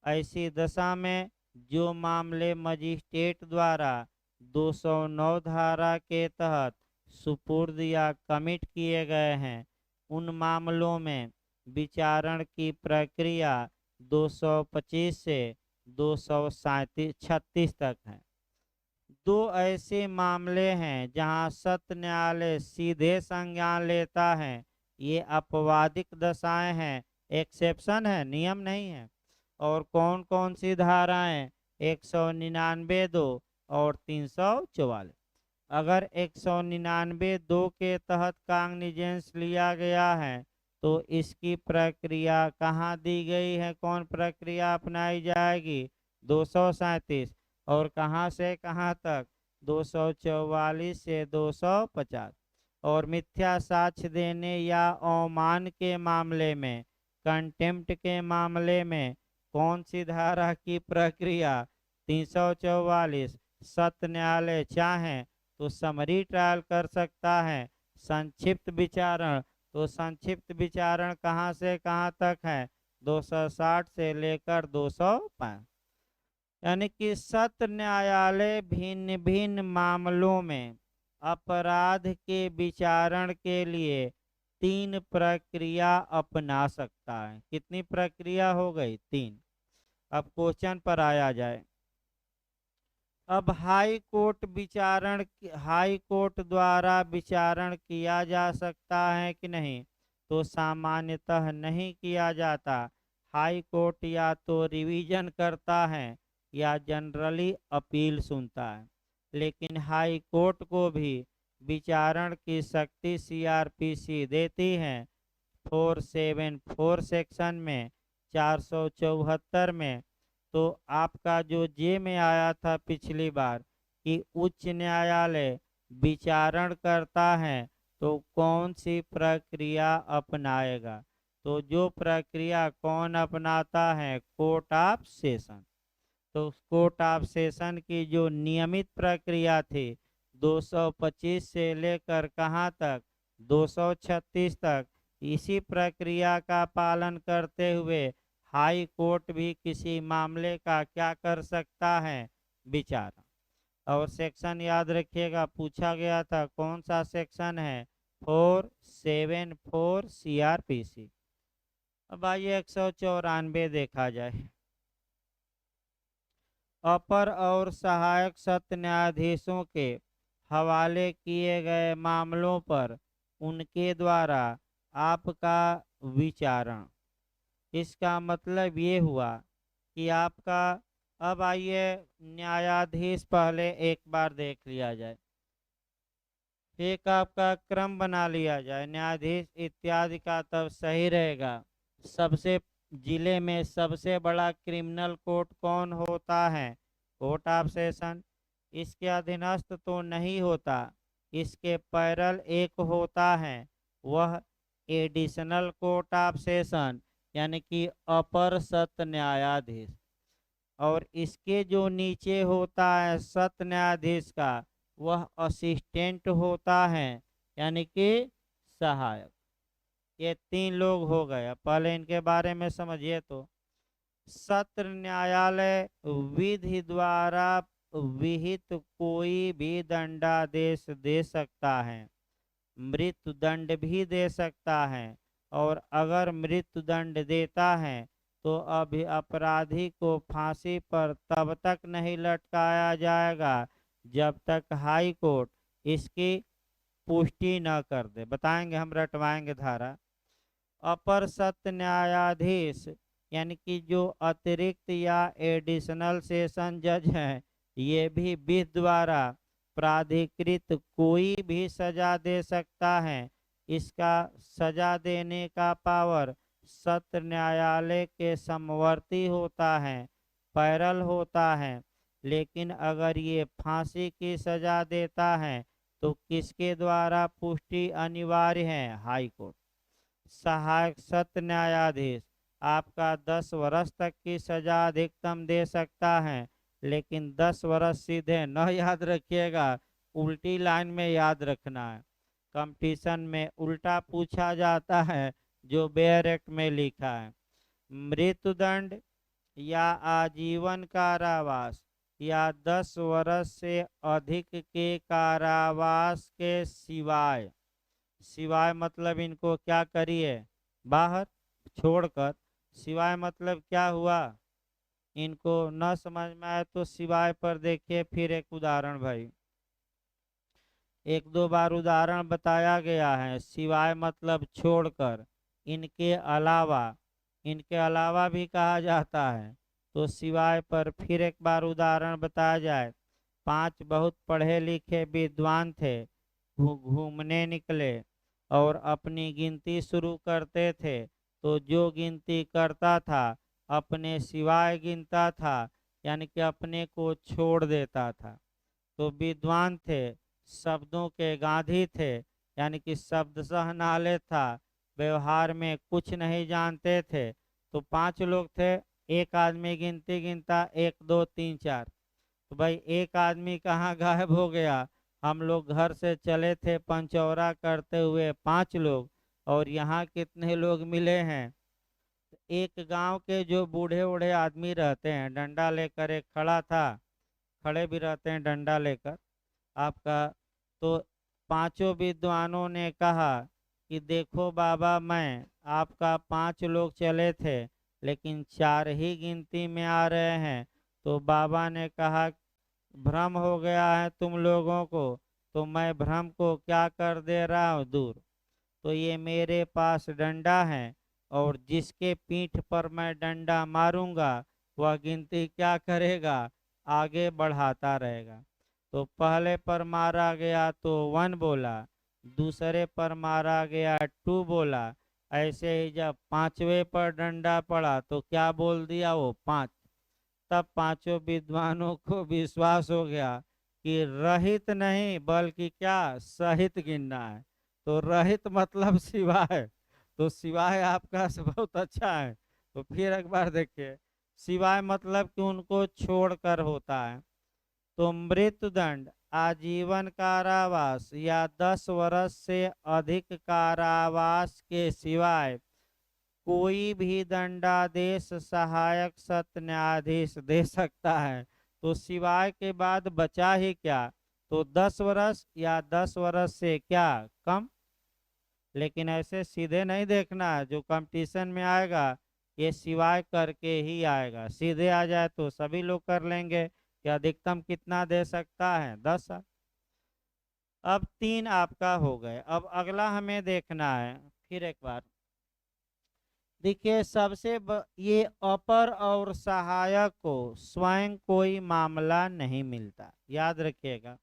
ऐसी दशा में जो मामले मजिस्ट्रेट द्वारा 209 धारा के तहत सुपुर्द या कमिट किए गए हैं, उन मामलों में विचारण की प्रक्रिया 225 से 236 तक है। दो ऐसे मामले हैं जहां सत्र न्यायालय सीधे संज्ञान लेता है, ये अपवादिक दशाएं हैं, एक्सेप्शन है, नियम नहीं है। और कौन कौन सी धाराएं? 199(2) और 344। अगर 199(2) के तहत काग्निजेंस लिया गया है तो इसकी प्रक्रिया कहाँ दी गई है, कौन प्रक्रिया अपनाई जाएगी? 237। और कहाँ से कहाँ तक? 244 से 250। और मिथ्या साक्ष्य देने या अवमान के मामले में, कंटेम्प्ट के मामले में कौन सी धारा की प्रक्रिया? 344। सत्र न्यायालय चाहे तो समरी ट्रायल कर सकता है। संक्षिप्त विचारण, तो संक्षिप्त विचारण कहाँ से कहाँ तक है? 260 से लेकर 205। यानी कि सत्र न्यायालय भिन्न भिन्न मामलों में अपराध के विचारण के लिए 3 प्रक्रिया अपना सकता है। कितनी प्रक्रिया हो गई? 3। अब क्वेश्चन पर आया जाए। अब हाई कोर्ट द्वारा विचारण किया जा सकता है कि नहीं? तो सामान्यतः नहीं किया जाता। हाई कोर्ट या तो रिवीजन करता है या जनरली अपील सुनता है। लेकिन हाई कोर्ट को भी विचारण की शक्ति सीआरपीसी देती है। 474 सेक्शन में, 474 में। तो आपका जो जे में आया था पिछली बार कि उच्च न्यायालय विचारण करता है तो कौन सी प्रक्रिया अपनाएगा? तो जो प्रक्रिया कौन अपनाता है? Court of session. तो कोर्ट ऑफ सेशन की जो नियमित प्रक्रिया थी 225 से लेकर कहाँ तक? 236 तक। इसी प्रक्रिया का पालन करते हुए हाई कोर्ट भी किसी मामले का क्या कर सकता है? विचारण। और सेक्शन याद रखिएगा, पूछा गया था कौन सा सेक्शन है? 474 सीआरपीसी। अब आइए 194 देखा जाए। अपर और सहायक सत्र न्यायाधीशों के हवाले किए गए मामलों पर उनके द्वारा आपका विचारण। इसका मतलब ये हुआ कि आपका, अब आइए न्यायाधीश पहले एक बार देख लिया जाए, एक आपका क्रम बना लिया जाए न्यायाधीश इत्यादि का, तब सही रहेगा। सबसे जिले में सबसे बड़ा क्रिमिनल कोर्ट कौन होता है? Court of session. इसके अधीनस्थ तो नहीं होता, इसके पैरल एक होता है, वह एडिशनल कोर्ट ऑफ सेशन यानी कि अपर सत्र न्यायाधीश। और इसके जो नीचे होता है सत्र न्यायाधीश का, वह असिस्टेंट होता है यानी कि सहायक। ये तीन लोग हो गए, पहले इनके बारे में समझिए। तो सत्र न्यायालय विधि द्वारा विहित कोई भी दंडादेश दे सकता है, मृत्यु दंड भी दे सकता है। और अगर मृत्यु दंड देता है तो अभी अपराधी को फांसी पर तब तक नहीं लटकाया जाएगा जब तक हाई कोर्ट इसकी पुष्टि न कर दे। बताएंगे, हम रटवाएंगे धारा। अपर सत्र न्यायाधीश यानी कि जो अतिरिक्त या एडिशनल सेशन जज हैं, ये भी विधि द्वारा प्राधिकृत कोई भी सजा दे सकता है। इसका सजा देने का पावर सत्र न्यायालय के समवर्ती होता है, पैरल होता है। लेकिन अगर ये फांसी की सजा देता है तो किसके द्वारा पुष्टि अनिवार्य है? High court. सहायक सत्र न्यायाधीश आपका 10 वर्ष तक की सजा अधिकतम दे सकता है, लेकिन 10 वर्ष सीधे न याद रखिएगा, उल्टी लाइन में याद रखना है। कंपटीशन में उल्टा पूछा जाता है जो बेयर एक्ट में लिखा है। मृत्युदंड या आजीवन कारावास या 10 वर्ष से अधिक के कारावास के सिवाय, सिवाय मतलब इनको क्या करिए? बाहर छोड़कर। सिवाय मतलब क्या हुआ? इनको न समझ में आए तो सिवाय पर देखिए फिर एक उदाहरण भाई, एक दो बार उदाहरण बताया गया है। सिवाय मतलब छोड़कर, इनके अलावा, इनके अलावा भी कहा जाता है। तो सिवाय पर फिर एक बार उदाहरण बताया जाए। 5 बहुत पढ़े लिखे विद्वान थे, घूमने निकले और अपनी गिनती शुरू करते थे। तो जो गिनती करता था अपने सिवाय गिनता था, यानी कि अपने को छोड़ देता था। तो विद्वान थे, शब्दों के गांधी थे, यानी कि शब्द सह नाले था, व्यवहार में कुछ नहीं जानते थे। तो 5 लोग थे, एक आदमी गिनती गिनता 1 2 3 4। तो भाई एक आदमी कहाँ गायब हो गया? हम लोग घर से चले थे पंचौरा करते हुए 5 लोग, और यहाँ कितने लोग मिले हैं? एक गांव के जो बूढ़े बूढ़े आदमी रहते हैं, डंडा लेकर एक खड़ा था, खड़े भी रहते हैं डंडा लेकर आपका। तो पांचों विद्वानों ने कहा कि देखो बाबा, मैं आपका 5 लोग चले थे लेकिन 4 ही गिनती में आ रहे हैं। तो बाबा ने कहा भ्रम हो गया है तुम लोगों को, तो मैं भ्रम को क्या कर दे रहा हूँ? दूर। तो ये मेरे पास डंडा है, और जिसके पीठ पर मैं डंडा मारूंगा वह गिनती क्या करेगा? आगे बढ़ाता रहेगा। तो पहले पर मारा गया तो 1 बोला, दूसरे पर मारा गया 2 बोला, ऐसे ही जब 5वें पर डंडा पड़ा तो क्या बोल दिया? वो 5। तब पांचों विद्वानों को विश्वास हो गया कि रहित नहीं बल्कि क्या, सहित गिनना है। तो रहित मतलब सिवाय। तो सिवाय आपका बहुत अच्छा है। तो फिर एक बार देखिए, सिवाय मतलब कि उनको छोड़कर होता है। तो मृत्युदंड, आजीवन कारावास या 10 वर्ष से अधिक कारावास के सिवाय कोई भी दंडादेश सहायक सत्र न्यायाधीश दे सकता है। तो सिवाय के बाद बचा ही क्या? तो 10 वर्ष या 10 वर्ष से क्या कम। लेकिन ऐसे सीधे नहीं देखना है, जो कंपटीशन में आएगा ये सिवाय करके ही आएगा। सीधे आ जाए तो सभी लोग कर लेंगे कि अधिकतम कितना दे सकता है? 10 साल। अब 3 आपका हो गए। अब अगला हमें देखना है फिर एक बार। देखिए ये अपर और सहायक को स्वयं कोई मामला नहीं मिलता, याद रखिएगा।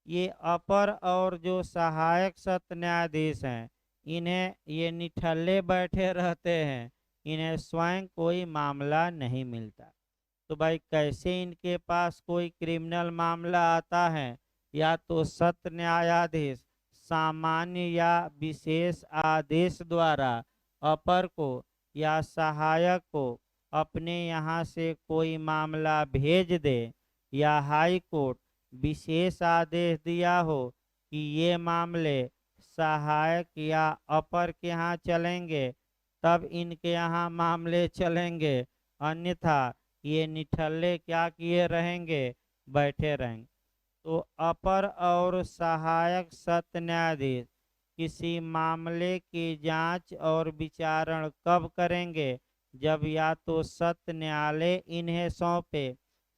ये अपर और जो सहायक सत्र न्यायाधीश हैं, इन्हें ये निठल्ले बैठे रहते हैं, इन्हें स्वयं कोई मामला नहीं मिलता। तो भाई कैसे इनके पास कोई क्रिमिनल मामला आता है? या तो सत्र न्यायाधीश सामान्य या विशेष आदेश द्वारा अपर को या सहायक को अपने यहाँ से कोई मामला भेज दे, या हाई कोर्ट विशेष आदेश दिया हो कि ये मामले सहायक या अपर के यहाँ चलेंगे, तब इनके यहाँ मामले चलेंगे, अन्यथा ये निठल्ले क्या किए रहेंगे? बैठे रहेंगे। तो अपर और सहायक सत्र न्यायाधीश किसी मामले की जांच और विचारण कब करेंगे? जब या तो सत्र न्यायालय इन्हें सौंपे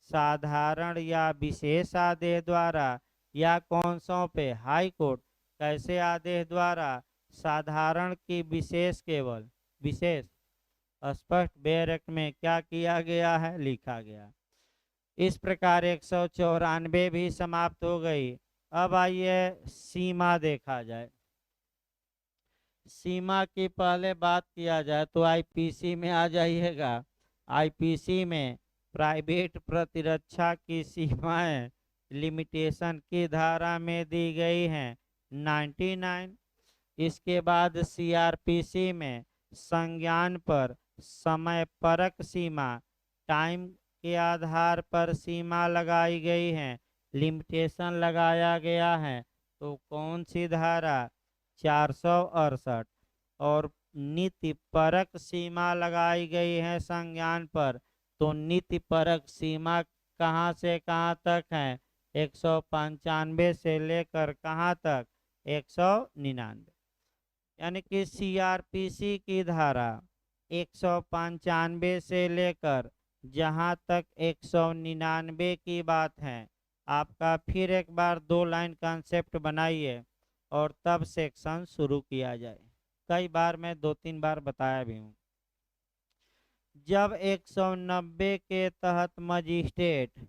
साधारण या विशेष आदेश द्वारा, या कौन सौंपे? High court. कैसे आदेश द्वारा? साधारण की विशेष केवल विशेष। स्पष्ट बेयर एक्ट में क्या किया गया है? लिखा गया। इस प्रकार 194 भी समाप्त हो गई। अब आइए सीमा देखा जाए। सीमा की पहले बात किया जाए तो आईपीसी में आ जाइएगा। आईपीसी में प्राइवेट प्रतिरक्षा की सीमाएं लिमिटेशन की धारा में दी गई हैं 99। इसके बाद सीआरपीसी में संज्ञान पर समय परक सीमा टाइम के आधार पर सीमा लगाई गई है, लिमिटेशन लगाया गया है। तो कौन सी धारा? 468। और नीति परक सीमा लगाई गई है संज्ञान पर। तो नीति परक सीमा कहाँ से कहाँ तक है? 195 से लेकर कहाँ तक? 199। यानी कि सीआरपीसी की धारा 195 से लेकर जहां तक 199 की बात है, आपका फिर एक बार 2 लाइन कॉन्सेप्ट बनाइए और तब सेक्शन शुरू किया जाए। कई बार मैं 2-3 बार बताया भी हूँ। जब 190 के तहत मजिस्ट्रेट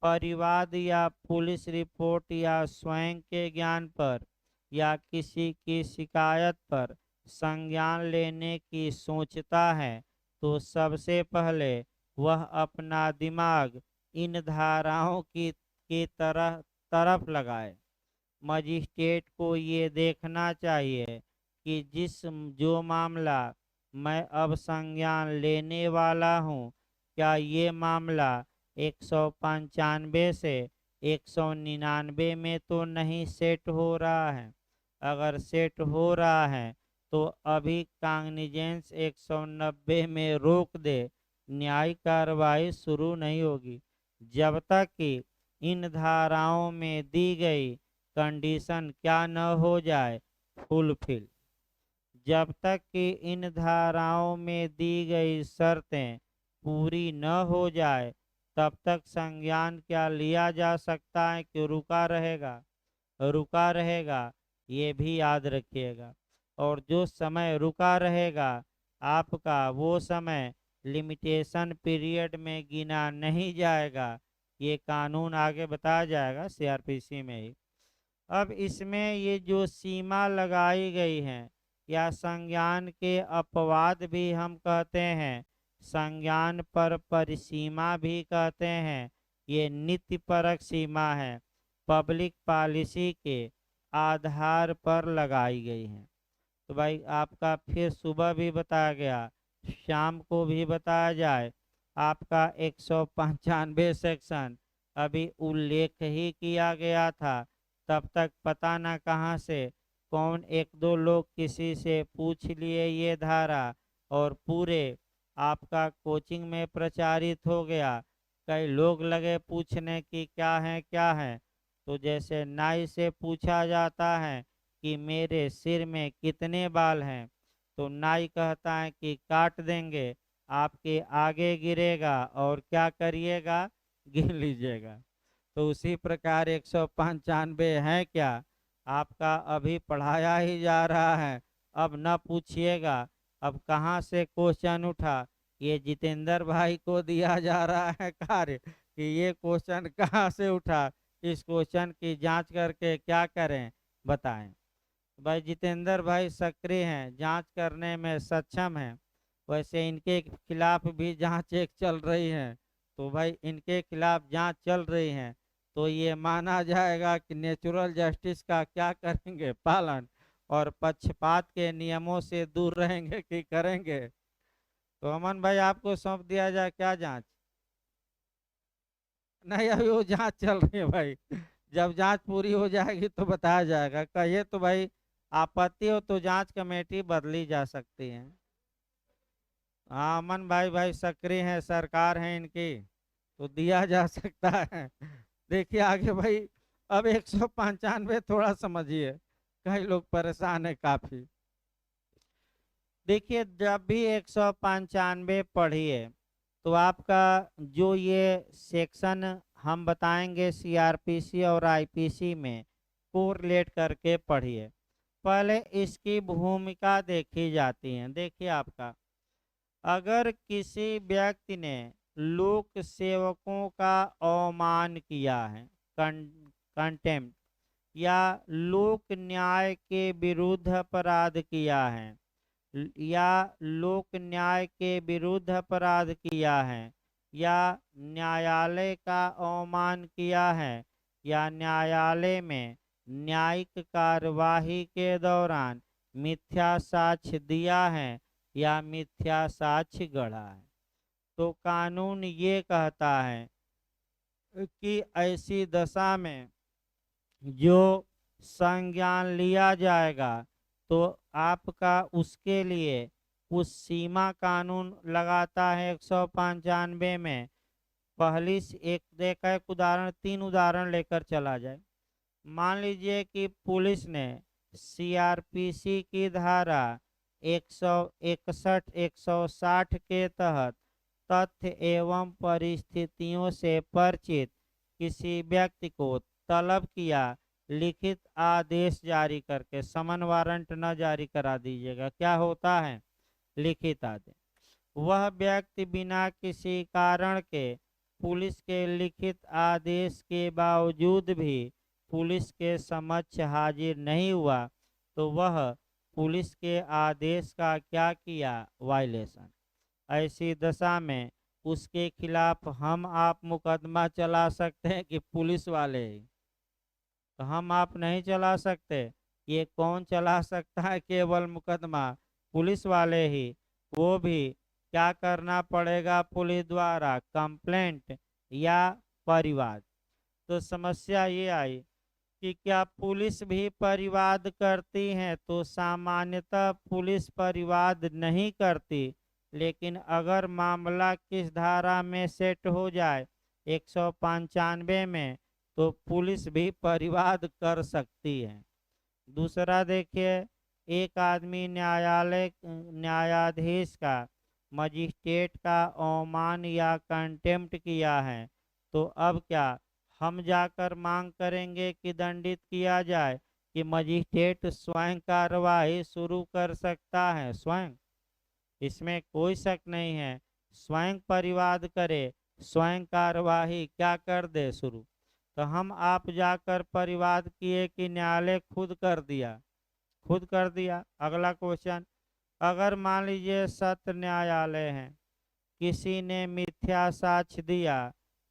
परिवाद या पुलिस रिपोर्ट या स्वयं के ज्ञान पर या किसी की शिकायत पर संज्ञान लेने की सोचता है, तो सबसे पहले वह अपना दिमाग इन धाराओं की तरफ लगाए। मजिस्ट्रेट को ये देखना चाहिए कि जो मामला मैं अब संज्ञान लेने वाला हूँ, क्या ये मामला 195 से 199 में तो नहीं सेट हो रहा है? अगर सेट हो रहा है तो अभी कांग्निजेंस 190 में रोक दे, न्यायिक कार्रवाई शुरू नहीं होगी जब तक कि इन धाराओं में दी गई कंडीशन क्या न हो जाए? फुलफिल। जब तक कि इन धाराओं में दी गई शर्तें पूरी न हो जाए, तब तक संज्ञान क्या लिया जा सकता है कि रुका रहेगा? रुका रहेगा, ये भी याद रखिएगा। और जो समय रुका रहेगा आपका, वो समय लिमिटेशन पीरियड में गिना नहीं जाएगा। ये कानून आगे बताया जाएगा सीआरपीसी में ही। अब इसमें ये जो सीमा लगाई गई है, या संज्ञान के अपवाद भी हम कहते हैं, संज्ञान पर परिसीमा भी कहते हैं, ये नित्य परक सीमा है, पब्लिक पॉलिसी के आधार पर लगाई गई है। तो भाई आपका फिर सुबह भी बताया गया, शाम को भी बताया जाए। आपका 195 सेक्शन अभी उल्लेख ही किया गया था, तब तक पता ना कहाँ से कौन 1-2 लोग किसी से पूछ लिए ये धारा, और पूरे आपका कोचिंग में प्रचारित हो गया। कई लोग लगे पूछने की क्या है क्या है। तो जैसे नाई से पूछा जाता है कि मेरे सिर में कितने बाल हैं, तो नाई कहता है कि काट देंगे, आपके आगे गिरेगा और क्या करिएगा? गिन लीजिएगा। तो उसी प्रकार 195 है क्या? आपका अभी पढ़ाया ही जा रहा है, अब न पूछिएगा अब कहाँ से क्वेश्चन उठा। ये जितेंद्र भाई को दिया जा रहा है कार्य कि ये क्वेश्चन कहाँ से उठा, इस क्वेश्चन की जांच करके क्या करें बताएं। भाई जितेंद्र भाई सक्रिय हैं, जांच करने में सक्षम हैं। वैसे इनके खिलाफ भी जांच एक चल रही है, तो भाई इनके खिलाफ जांच चल रही है तो ये माना जाएगा कि नेचुरल जस्टिस का क्या करेंगे पालन, और पक्षपात के नियमों से दूर रहेंगे कि करेंगे। तो अमन भाई आपको सौंप दिया जाए क्या जांच? नहीं, अभी वो जांच चल रही है भाई, जब जांच पूरी हो जाएगी तो बताया जाएगा। कहिए तो भाई, आपत्ति हो तो जांच कमेटी बदली जा सकती है। हाँ अमन भाई, भाई सक्रिय है, सरकार है इनकी, तो दिया जा सकता है। देखिए आगे भाई, अब 195 थोड़ा समझिए, कई लोग परेशान है काफी। देखिए जब भी 195 पढ़िए तो आपका जो ये सेक्शन हम बताएंगे सीआरपीसी और आईपीसी में कोरिलेट करके पढ़िए। पहले इसकी भूमिका देखी जाती है। देखिए आपका, अगर किसी व्यक्ति ने लोक सेवकों का अवमान किया है, कंटेम्प्ट, या लोक न्याय के विरुद्ध अपराध किया है, या लोक न्याय के विरुद्ध अपराध किया है, या न्यायालय का अवमान किया है, या न्यायालय में न्यायिक कार्यवाही के दौरान मिथ्या साक्ष्य दिया है, या मिथ्या साक्ष्य गढ़ा है, तो कानून ये कहता है कि ऐसी दशा में जो संज्ञान लिया जाएगा तो आपका उसके लिए कुछ सीमा कानून लगाता है 195 में। पहली एक देखा, एक उदाहरण, 3 उदाहरण लेकर चला जाए। मान लीजिए कि पुलिस ने सीआरपीसी की धारा 161 160 के तहत तथ्य एवं परिस्थितियों से परिचित किसी व्यक्ति को तलब किया, लिखित आदेश जारी करके, समन वारंट न जारी करा दीजिएगा, क्या होता है लिखित आदेश। वह व्यक्ति बिना किसी कारण के पुलिस के लिखित आदेश के बावजूद भी पुलिस के समक्ष हाजिर नहीं हुआ तो वह पुलिस के आदेश का क्या किया, वायलेशन। ऐसी दशा में उसके खिलाफ हम आप मुकदमा चला सकते हैं कि पुलिस वाले ही? तो हम आप नहीं चला सकते। ये कौन चला सकता है केवल मुकदमा? पुलिस वाले ही। वो भी क्या करना पड़ेगा पुलिस द्वारा, कंप्लेंट या परिवाद। तो समस्या ये आई कि क्या पुलिस भी परिवाद करती है? तो सामान्यतः पुलिस परिवाद नहीं करती, लेकिन अगर मामला किस धारा में सेट हो जाए 195 में तो पुलिस भी परिवाद कर सकती है। दूसरा देखिए, एक आदमी न्यायाधीश का, मजिस्ट्रेट का अवमान या कंटेम्प्ट किया है, तो अब क्या हम जाकर मांग करेंगे कि दंडित किया जाए, कि मजिस्ट्रेट स्वयं कार्रवाई शुरू कर सकता है? स्वयं, इसमें कोई शक नहीं है, स्वयं परिवाद करे, स्वयं कार्यवाही क्या कर दे शुरू। तो हम आप जाकर परिवाद किए कि न्यायालय खुद कर दिया? खुद कर दिया। अगला क्वेश्चन, अगर मान लीजिए सत्र न्यायालय है, किसी ने मिथ्या साक्ष्य दिया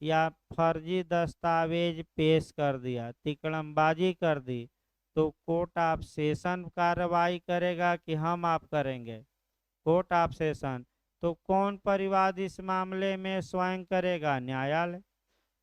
या फर्जी दस्तावेज पेश कर दिया, तिकड़मबाजी कर दी, तो कोर्ट ऑफ सेशन कार्रवाई करेगा कि हम आप करेंगे? Court of session. तो कौन परिवाद इस मामले में स्वयं करेगा? न्यायालय।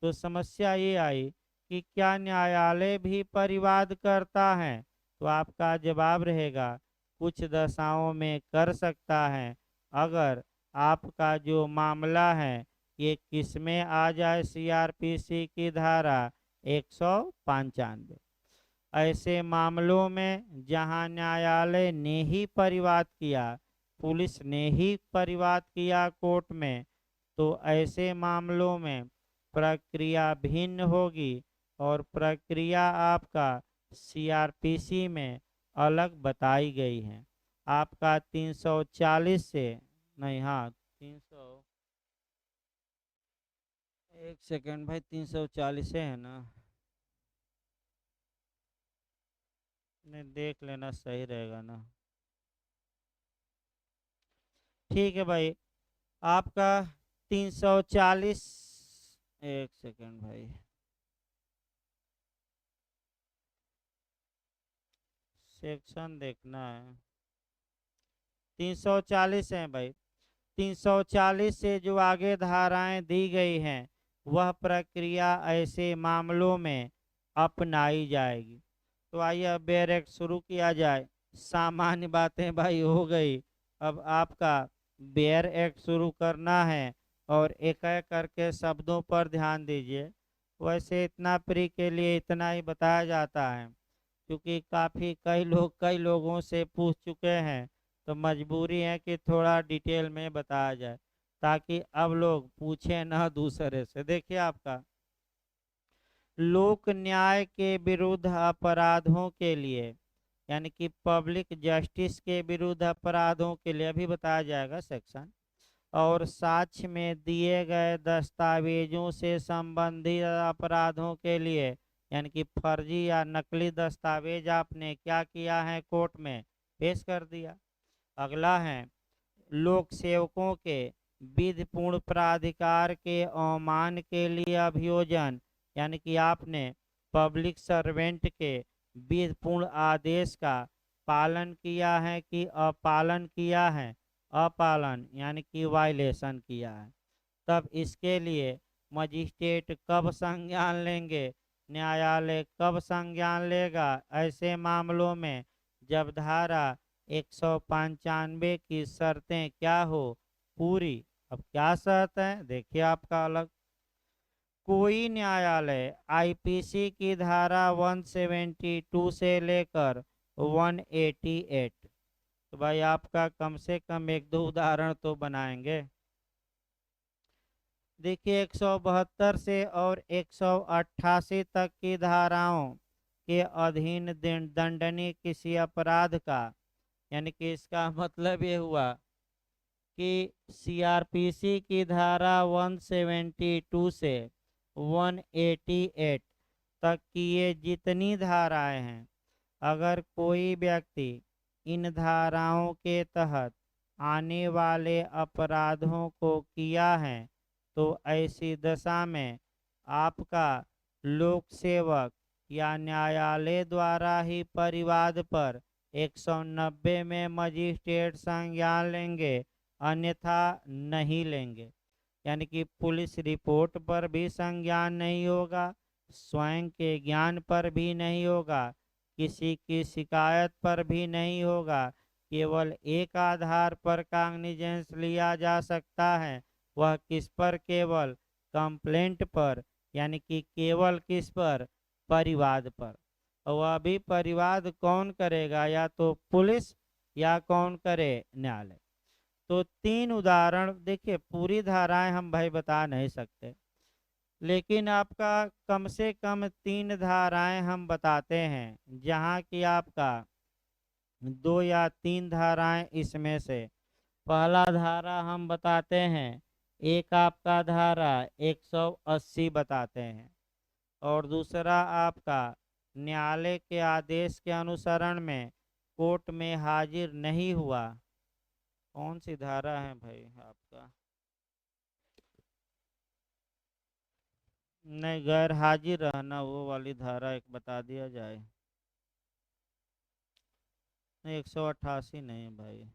तो समस्या ये आई कि क्या न्यायालय भी परिवाद करता है? तो आपका जवाब रहेगा कुछ दशाओं में कर सकता है, अगर आपका जो मामला है ये किस में आ जाए, सीआरपीसी की धारा 195। ऐसे मामलों में जहां न्यायालय ने ही परिवाद किया, पुलिस ने ही परिवाद किया कोर्ट में, तो ऐसे मामलों में प्रक्रिया भिन्न होगी और प्रक्रिया आपका सीआरपीसी में अलग बताई गई हैं। आपका 340 से नहीं, हाँ 300, एक सेकंड भाई, 340 है ना, नहीं देख लेना सही रहेगा ना। ठीक है भाई, आपका 340, एक सेकंड भाई, सेक्शन देखना है। 340 है भाई, 340 से जो आगे धाराएं दी गई हैं वह प्रक्रिया ऐसे मामलों में अपनाई जाएगी। तो आइए अब बेयर एक्ट शुरू किया जाए। सामान्य बातें भाई हो गई, अब आपका बेयर एक्ट शुरू करना है और एक एक करके शब्दों पर ध्यान दीजिए। वैसे इतना प्री के लिए इतना ही बताया जाता है, क्योंकि काफ़ी कई लोगों से पूछ चुके हैं, तो मजबूरी है कि थोड़ा डिटेल में बताया जाए ताकि अब लोग पूछें ना दूसरे से। देखिए आपका लोक न्याय के विरुद्ध अपराधों के लिए, यानी कि पब्लिक जस्टिस के विरुद्ध अपराधों के लिए अभी बताया जाएगा सेक्शन, और साक्ष्य में दिए गए दस्तावेजों से संबंधित अपराधों के लिए, यानी कि फर्जी या नकली दस्तावेज आपने क्या किया है, कोर्ट में पेश कर दिया। अगला है लोक सेवकों के विधिपूर्ण प्राधिकार के अवमान के लिए अभियोजन, यानी कि आपने पब्लिक सर्वेंट के विधिपूर्ण आदेश का पालन किया है कि अपालन किया है, अपालन यानी कि वायलेशन किया है, तब इसके लिए मजिस्ट्रेट कब संज्ञान लेंगे, न्यायालय कब संज्ञान लेगा ऐसे मामलों में, जब धारा 195 की शर्तें क्या हो, पूरी। अब क्या शर्त है देखिए आपका अलग, कोई न्यायालय आईपीसी की धारा 172 से लेकर 188, तो भाई आपका कम से कम एक दो उदाहरण तो बनाएंगे। देखिए 172 से और 188 तक की धाराओं के अधीन दंडनीय किसी अपराध का, यानी कि इसका मतलब ये हुआ कि सीआरपीसी की धारा 172 से 188 तक की ये जितनी धाराएं हैं, अगर कोई व्यक्ति इन धाराओं के तहत आने वाले अपराधों को किया है, तो ऐसी दशा में आपका लोक सेवक या न्यायालय द्वारा ही परिवाद पर 190 में मजिस्ट्रेट संज्ञान लेंगे, अन्यथा नहीं लेंगे। यानी कि पुलिस रिपोर्ट पर भी संज्ञान नहीं होगा, स्वयं के ज्ञान पर भी नहीं होगा, किसी की शिकायत पर भी नहीं होगा। केवल एक आधार पर कॉग्निजेंस लिया जा सकता है, वह किस पर, केवल कंप्लेंट पर, यानी कि केवल किस पर, परिवाद पर। और वह भी परिवाद कौन करेगा, या तो पुलिस या कौन करे, न्यायालय। तो तीन उदाहरण देखिए, पूरी धाराएं हम भाई बता नहीं सकते, लेकिन आपका कम से कम तीन धाराएं हम बताते हैं, जहां की आपका दो या तीन धाराएं इसमें से। पहला धारा हम बताते हैं, एक आपका धारा 180 बताते हैं, और दूसरा आपका न्यायालय के आदेश के अनुसरण में कोर्ट में हाजिर नहीं हुआ। कौन सी धारा है भाई आपका, नहीं गैर हाजिर रहना, वो वाली धारा एक बता दिया जाए। नहीं 188 नहीं भाई,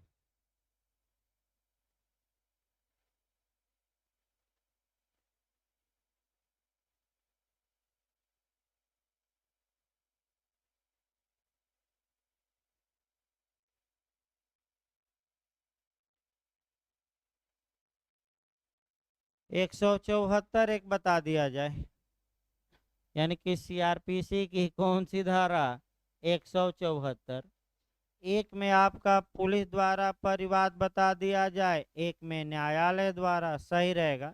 174 एक बता दिया जाए, यानी कि सीआरपीसी की कौन सी धारा, 174। एक में आपका पुलिस द्वारा परिवाद बता दिया जाए, एक में न्यायालय द्वारा, सही रहेगा,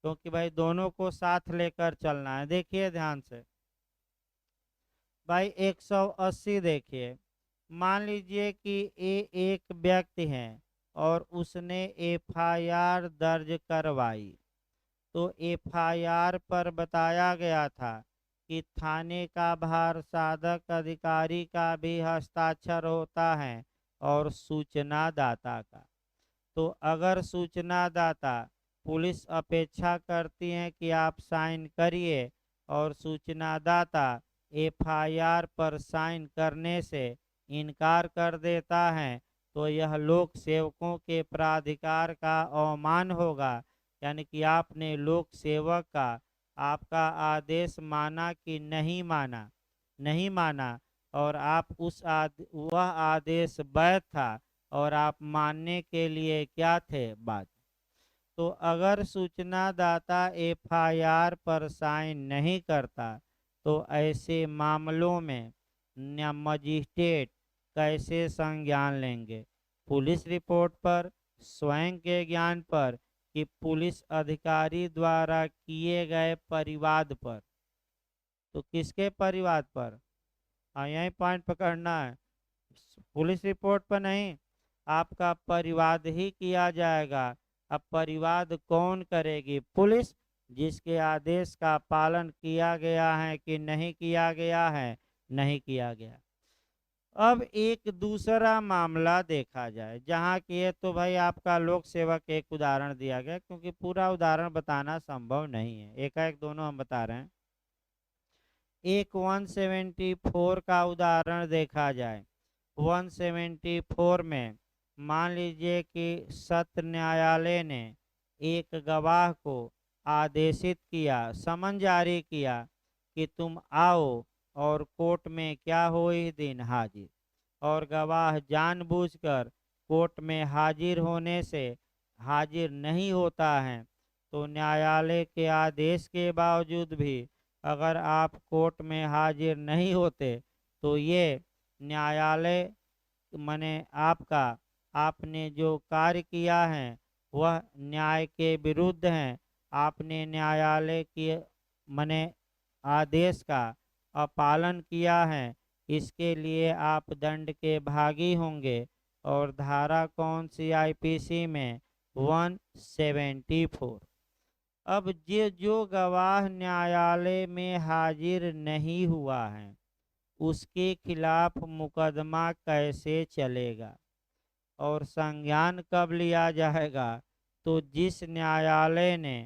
क्योंकि भाई दोनों को साथ लेकर चलना है। देखिए ध्यान से, भाई 180 देखिए, मान लीजिए कि ये एक व्यक्ति है और उसने एफआईआर दर्ज करवाई। तो एफआईआर पर बताया गया था कि थाने का भार साधक अधिकारी का भी हस्ताक्षर होता है और सूचना दाता का। तो अगर सूचना दाता, पुलिस अपेक्षा करती है कि आप साइन करिए और सूचना दाता एफआईआर पर साइन करने से इनकार कर देता है, तो यह लोक सेवकों के प्राधिकार का अवमान होगा। यानी कि आपने लोक सेवक का आपका आदेश माना कि नहीं माना, नहीं माना, और आप वह आदेश वैध था और आप मानने के लिए क्या थे बात। तो अगर सूचना दाता एफआईआर पर साइन नहीं करता, तो ऐसे मामलों में मजिस्ट्रेट कैसे संज्ञान लेंगे? पुलिस रिपोर्ट पर, स्वयं के ज्ञान पर, कि पुलिस अधिकारी द्वारा किए गए परिवाद पर? तो किसके परिवाद पर? हाँ, यही पॉइंट पकड़ना है। पुलिस रिपोर्ट पर नहीं, आपका परिवाद ही किया जाएगा। अब परिवाद कौन करेगी? पुलिस। जिसके आदेश का पालन किया गया है कि नहीं किया गया है? नहीं किया गया। अब एक दूसरा मामला देखा जाए, जहाँ की ये तो भाई आपका लोक सेवक एक उदाहरण दिया गया, क्योंकि पूरा उदाहरण बताना संभव नहीं है, एकाएक दोनों हम बता रहे हैं। एक 174 का उदाहरण देखा जाए। 174 में मान लीजिए कि सत्र न्यायालय ने एक गवाह को आदेशित किया, समन जारी किया कि तुम आओ और कोर्ट में क्या हो इस दिन हाजिर। और गवाह जानबूझकर कोर्ट में हाजिर होने से हाजिर नहीं होता है, तो न्यायालय के आदेश के बावजूद भी अगर आप कोर्ट में हाजिर नहीं होते, तो ये न्यायालय माने आपका, आपने जो कार्य किया है वह न्याय के विरुद्ध है। आपने न्यायालय के माने आदेश का अपालन किया है, इसके लिए आप दंड के भागी होंगे। और धारा कौन सी आईपीसी में? 174। अब जो गवाह न्यायालय में हाजिर नहीं हुआ है, उसके खिलाफ मुकदमा कैसे चलेगा और संज्ञान कब लिया जाएगा? तो जिस न्यायालय ने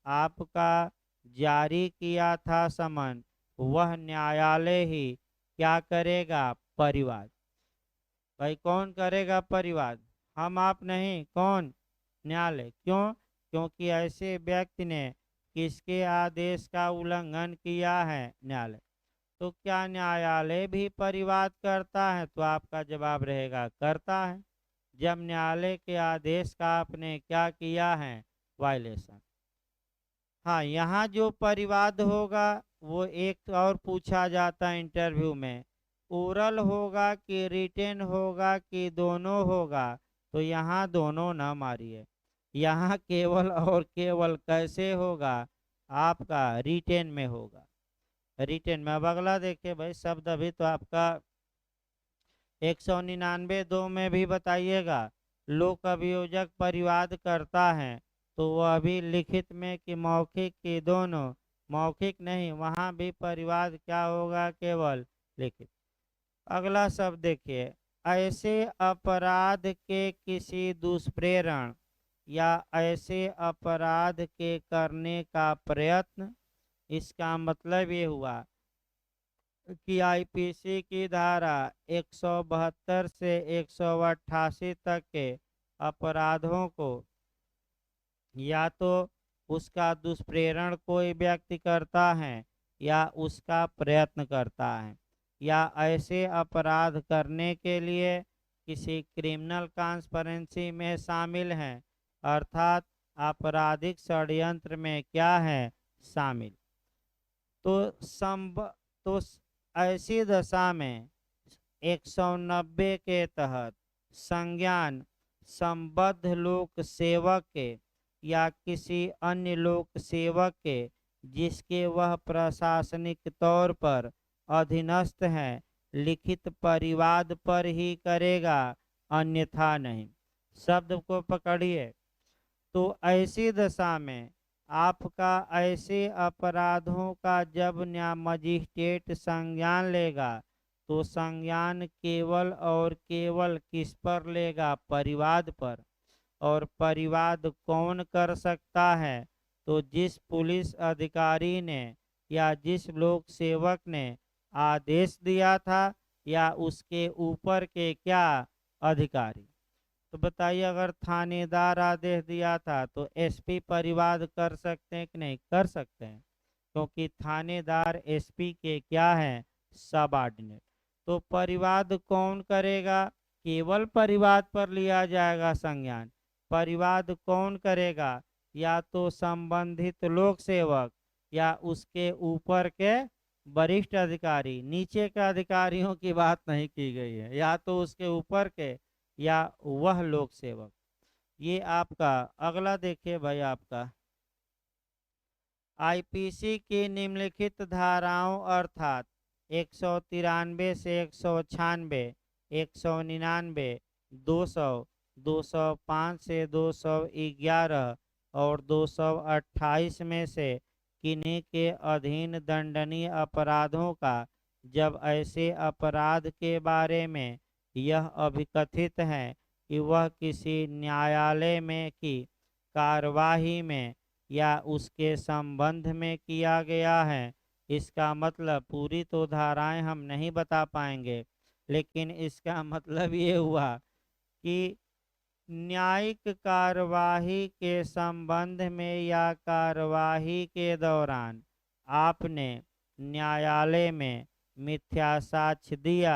आपका जारी किया था समन, वह न्यायालय ही क्या करेगा? परिवाद। भाई कौन करेगा परिवाद? हम आप नहीं, कौन? न्यायालय। क्यों? क्योंकि ऐसे व्यक्ति ने किसके आदेश का उल्लंघन किया है? न्यायालय। तो क्या न्यायालय भी परिवाद करता है? तो आपका जवाब रहेगा करता है। जब न्यायालय के आदेश का आपने क्या किया है? वायलेशन। हाँ, यहाँ जो परिवाद होगा वो एक और पूछा जाता है इंटरव्यू में, ओरल होगा कि रिटेन होगा कि दोनों होगा? तो यहाँ दोनों ना मारिए, यहाँ केवल और केवल कैसे होगा? आपका रिटेन में होगा। रिटेन में। अब अगला देखिए भाई, शब्द अभी तो आपका 199(2) में भी बताइएगा। लोक अभियोजक परिवाद करता है, तो वह भी लिखित में कि मौखिक की दोनों? मौखिक नहीं, वहाँ भी परिवाद क्या होगा? केवल लिखित। अगला शब्द देखिए, ऐसे अपराध के किसी दुष्प्रेरण या ऐसे अपराध के करने का प्रयत्न। इसका मतलब ये हुआ कि आईपीसी की धारा 172 से 188 तक के अपराधों को या तो उसका दुष्प्रेरण कोई व्यक्ति करता है या उसका प्रयत्न करता है, या ऐसे अपराध करने के लिए किसी क्रिमिनल कॉन्स्पिरेसी में शामिल हैं, अर्थात आपराधिक षड्यंत्र में क्या है? शामिल। तो तो ऐसी दशा में 190 के तहत संज्ञान संबद्ध लोक सेवक के या किसी अन्य लोक सेवक के जिसके वह प्रशासनिक तौर पर अधीनस्थ है, लिखित परिवाद पर ही करेगा, अन्यथा नहीं। शब्द को पकड़िए। तो ऐसी दशा में आपका ऐसे अपराधों का जब मजिस्ट्रेट संज्ञान लेगा, तो संज्ञान केवल और केवल किस पर लेगा? परिवाद पर। और परिवाद कौन कर सकता है? तो जिस पुलिस अधिकारी ने या जिस लोक सेवक ने आदेश दिया था, या उसके ऊपर के क्या अधिकारी। तो बताइए, अगर थानेदार आदेश दिया था तो एसपी परिवाद कर सकते हैं कि नहीं? कर सकते हैं, क्योंकि थानेदार एसपी के क्या है? सबऑर्डिनेट। तो परिवाद कौन करेगा? केवल परिवाद पर लिया जाएगा संज्ञान। परिवाद कौन करेगा? या तो संबंधित लोक सेवक, या उसके ऊपर के वरिष्ठ अधिकारी। नीचे के अधिकारियों की बात नहीं की गई है, या तो उसके ऊपर के या वह लोक सेवक। ये आपका अगला देखिए भाई, आपका आईपीसी की निम्नलिखित धाराओं अर्थात 193 से 196, 199, 200, 205 से 211 और 228 में से किन्हीं के अधीन दंडनीय अपराधों का जब ऐसे अपराध के बारे में यह अभिकथित है कि वह किसी न्यायालय में की कार्यवाही में या उसके संबंध में किया गया है। इसका मतलब पूरी तो धाराएं हम नहीं बता पाएंगे, लेकिन इसका मतलब ये हुआ कि न्यायिक कार्यवाही के संबंध में या कार्यवाही के दौरान आपने न्यायालय में मिथ्या साक्ष्य दिया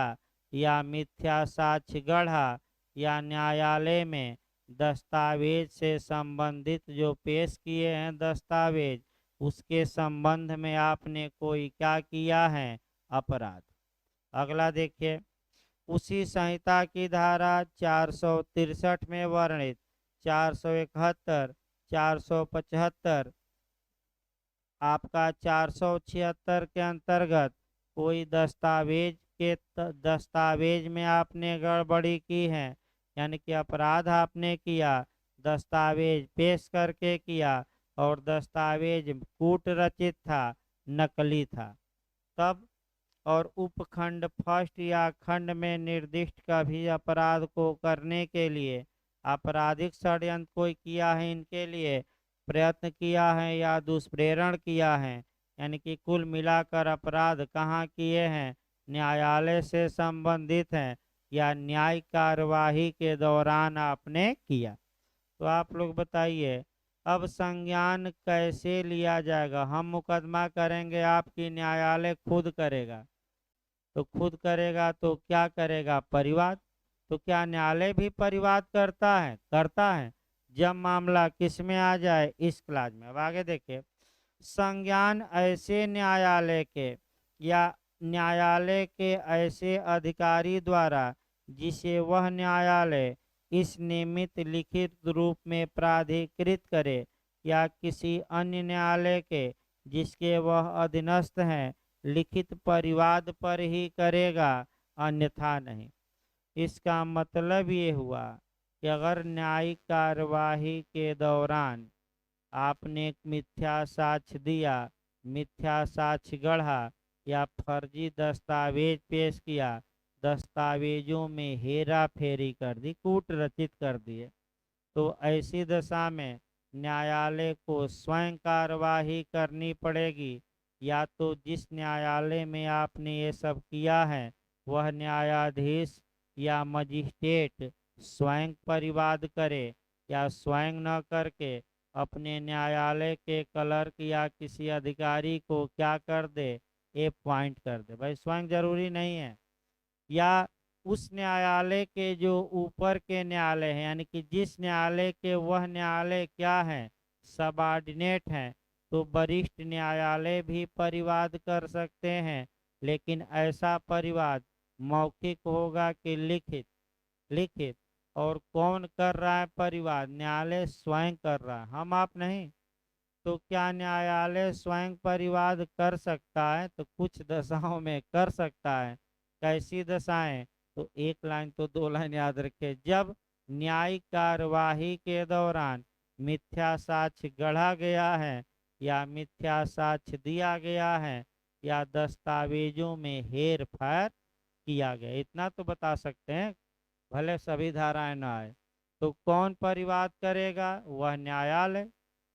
या मिथ्या साक्ष्य गढ़ा, या न्यायालय में दस्तावेज से संबंधित जो पेश किए हैं दस्तावेज, उसके संबंध में आपने कोई क्या किया है? अपराध। अगला देखिए, उसी संहिता की धारा 463 में वर्णित 471, 475, आपका 476 के अंतर्गत कोई दस्तावेज में आपने गड़बड़ी की है, यानी कि अपराध आपने किया, दस्तावेज पेश करके किया, और दस्तावेज कूट रचित था, नकली था, तब और उपखंड फर्स्ट या खंड में निर्दिष्ट कभी अपराध को करने के लिए आपराधिक षड्यंत्र कोई किया है, इनके लिए प्रयत्न किया है या दुष्प्रेरण किया है, यानी कि कुल मिलाकर अपराध कहाँ किए हैं? न्यायालय से संबंधित हैं या न्यायिक कार्यवाही के दौरान आपने किया। तो आप लोग बताइए, अब संज्ञान कैसे लिया जाएगा? हम मुकदमा करेंगे, आपकी न्यायालय खुद करेगा, तो खुद करेगा तो क्या करेगा? परिवाद। तो क्या न्यायालय भी परिवाद करता है? करता है। जब मामला किस में आ जाए? इस क्लास में। अब आगे देखिए, संज्ञान ऐसे न्यायालय के या न्यायालय के ऐसे अधिकारी द्वारा जिसे वह न्यायालय इस निमित्त लिखित रूप में प्राधिकृत करे, या किसी अन्य न्यायालय के जिसके वह अधीनस्थ हैं, लिखित परिवाद पर ही करेगा, अन्यथा नहीं। इसका मतलब ये हुआ कि अगर न्यायिक कार्यवाही के दौरान आपने एक मिथ्या साक्ष्य दिया, मिथ्या साक्ष्य गढ़ा, या फर्जी दस्तावेज पेश किया, दस्तावेजों में हेरा फेरी कर दी, कूट रचित कर दिए, तो ऐसी दशा में न्यायालय को स्वयं कार्यवाही करनी पड़ेगी, या तो जिस न्यायालय में आपने ये सब किया है वह न्यायाधीश या मजिस्ट्रेट स्वयं परिवाद करे, या स्वयं न करके अपने न्यायालय के क्लर्क या किसी अधिकारी को क्या कर दे? अपॉइंट कर दे। भाई स्वयं जरूरी नहीं है, या उस न्यायालय के जो ऊपर के न्यायालय हैं, यानी कि जिस न्यायालय के वह न्यायालय क्या है? सबऑर्डिनेट हैं, तो वरिष्ठ न्यायालय भी परिवाद कर सकते हैं, लेकिन ऐसा परिवाद मौखिक होगा कि लिखित? लिखित। और कौन कर रहा है परिवाद? न्यायालय स्वयं कर रहा है, हम आप नहीं। तो क्या न्यायालय स्वयं परिवाद कर सकता है? तो कुछ दशाओं में कर सकता है। कैसी दशाएं? तो एक लाइन तो दो लाइन याद रखे। जब न्यायिक कार्यवाही के दौरान मिथ्या साक्ष्य गढ़ा गया है या मिथ्या साक्ष्य दिया गया है या दस्तावेजों में हेर फेर किया गया, इतना तो बता सकते हैं, भले सभी धाराएं न आए। तो कौन परिवाद करेगा? वह न्यायालय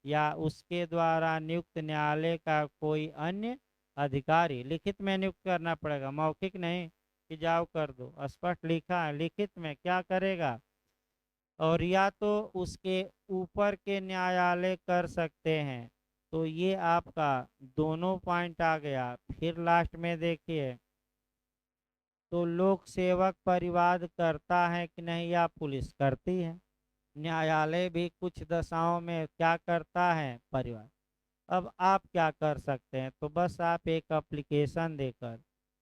या उसके द्वारा नियुक्त न्यायालय का कोई अन्य अधिकारी। लिखित में नियुक्त करना पड़ेगा, मौखिक नहीं कि जाओ कर दो। स्पष्ट लिखा है लिखित में क्या करेगा। और या तो उसके ऊपर के न्यायालय कर सकते हैं। तो ये आपका दोनों पॉइंट आ गया। फिर लास्ट में देखिए, तो लोक सेवक परिवाद करता है कि नहीं, या पुलिस करती है। न्यायालय भी कुछ दशाओं में क्या करता है? परिवाद। अब आप क्या कर सकते हैं? तो बस आप एक एप्लीकेशन देकर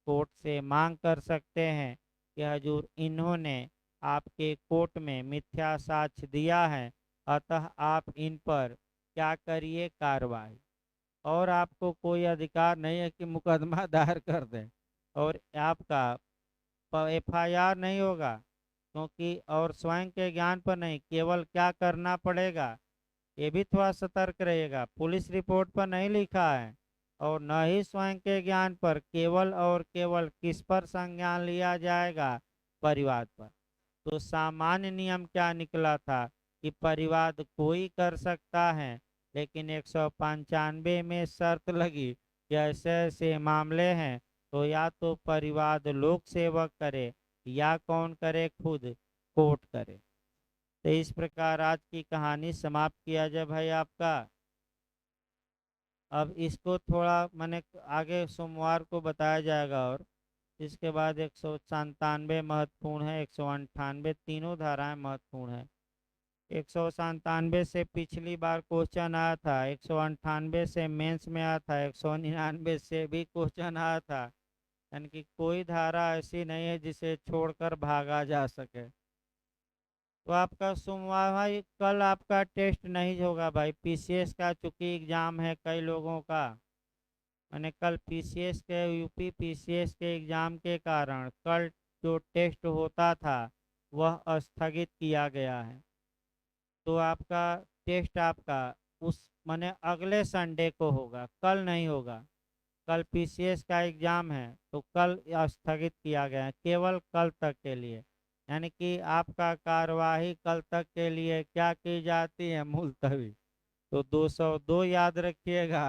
कोर्ट से मांग कर सकते हैं कि हजूर इन्होंने आपके कोर्ट में मिथ्या साक्ष्य दिया है, अतः आप इन पर क्या करिए? कार्रवाई। और आपको कोई अधिकार नहीं है कि मुकदमा दायर कर दें और आपका FIR नहीं होगा, क्योंकि और स्वयं के ज्ञान पर नहीं, केवल क्या करना पड़ेगा, ये भी थोड़ा सतर्क रहिएगा। पुलिस रिपोर्ट पर नहीं लिखा है और न ही स्वयं के ज्ञान पर, केवल और केवल किस पर संज्ञान लिया जाएगा? परिवाद पर। तो सामान्य नियम क्या निकला था कि परिवाद कोई कर सकता है, लेकिन 195 में शर्त लगी कि ऐसे ऐसे मामले हैं तो या तो परिवाद लोक सेवक करे या कौन करे? खुद कोर्ट करे। तो इस प्रकार आज की कहानी समाप्त किया जाए भाई आपका। अब इसको थोड़ा मैंने आगे सोमवार को बताया जाएगा। और इसके बाद 197 महत्वपूर्ण है, 198, तीनों धाराएं महत्वपूर्ण है। 197 से पिछली बार क्वेश्चन आया था, 198 से मेंस में आया था, 199 से भी क्वेश्चन आया था। यानी कि कोई धारा ऐसी नहीं है जिसे छोड़कर भागा जा सके। तो आपका सोमवार भाई, कल आपका टेस्ट नहीं होगा भाई, PCS का चूंकि एग्जाम है कई लोगों का। मैंने कल PCS के UP PCS के एग्जाम के कारण कल जो टेस्ट होता था वह स्थगित किया गया है। तो आपका टेस्ट आपका उस माने अगले संडे को होगा, कल नहीं होगा। कल PCS का एग्जाम है तो कल स्थगित किया गया है, केवल कल तक के लिए। यानी कि आपका कार्यवाही कल तक के लिए क्या की जाती है? मुलतवी। तो 202 याद रखिएगा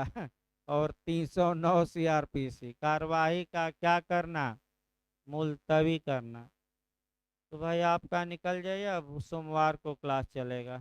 और 309 CRPC कार्यवाही का क्या करना? मुलतवी करना। तो भाई आपका निकल जाइए, अब सोमवार को क्लास चलेगा।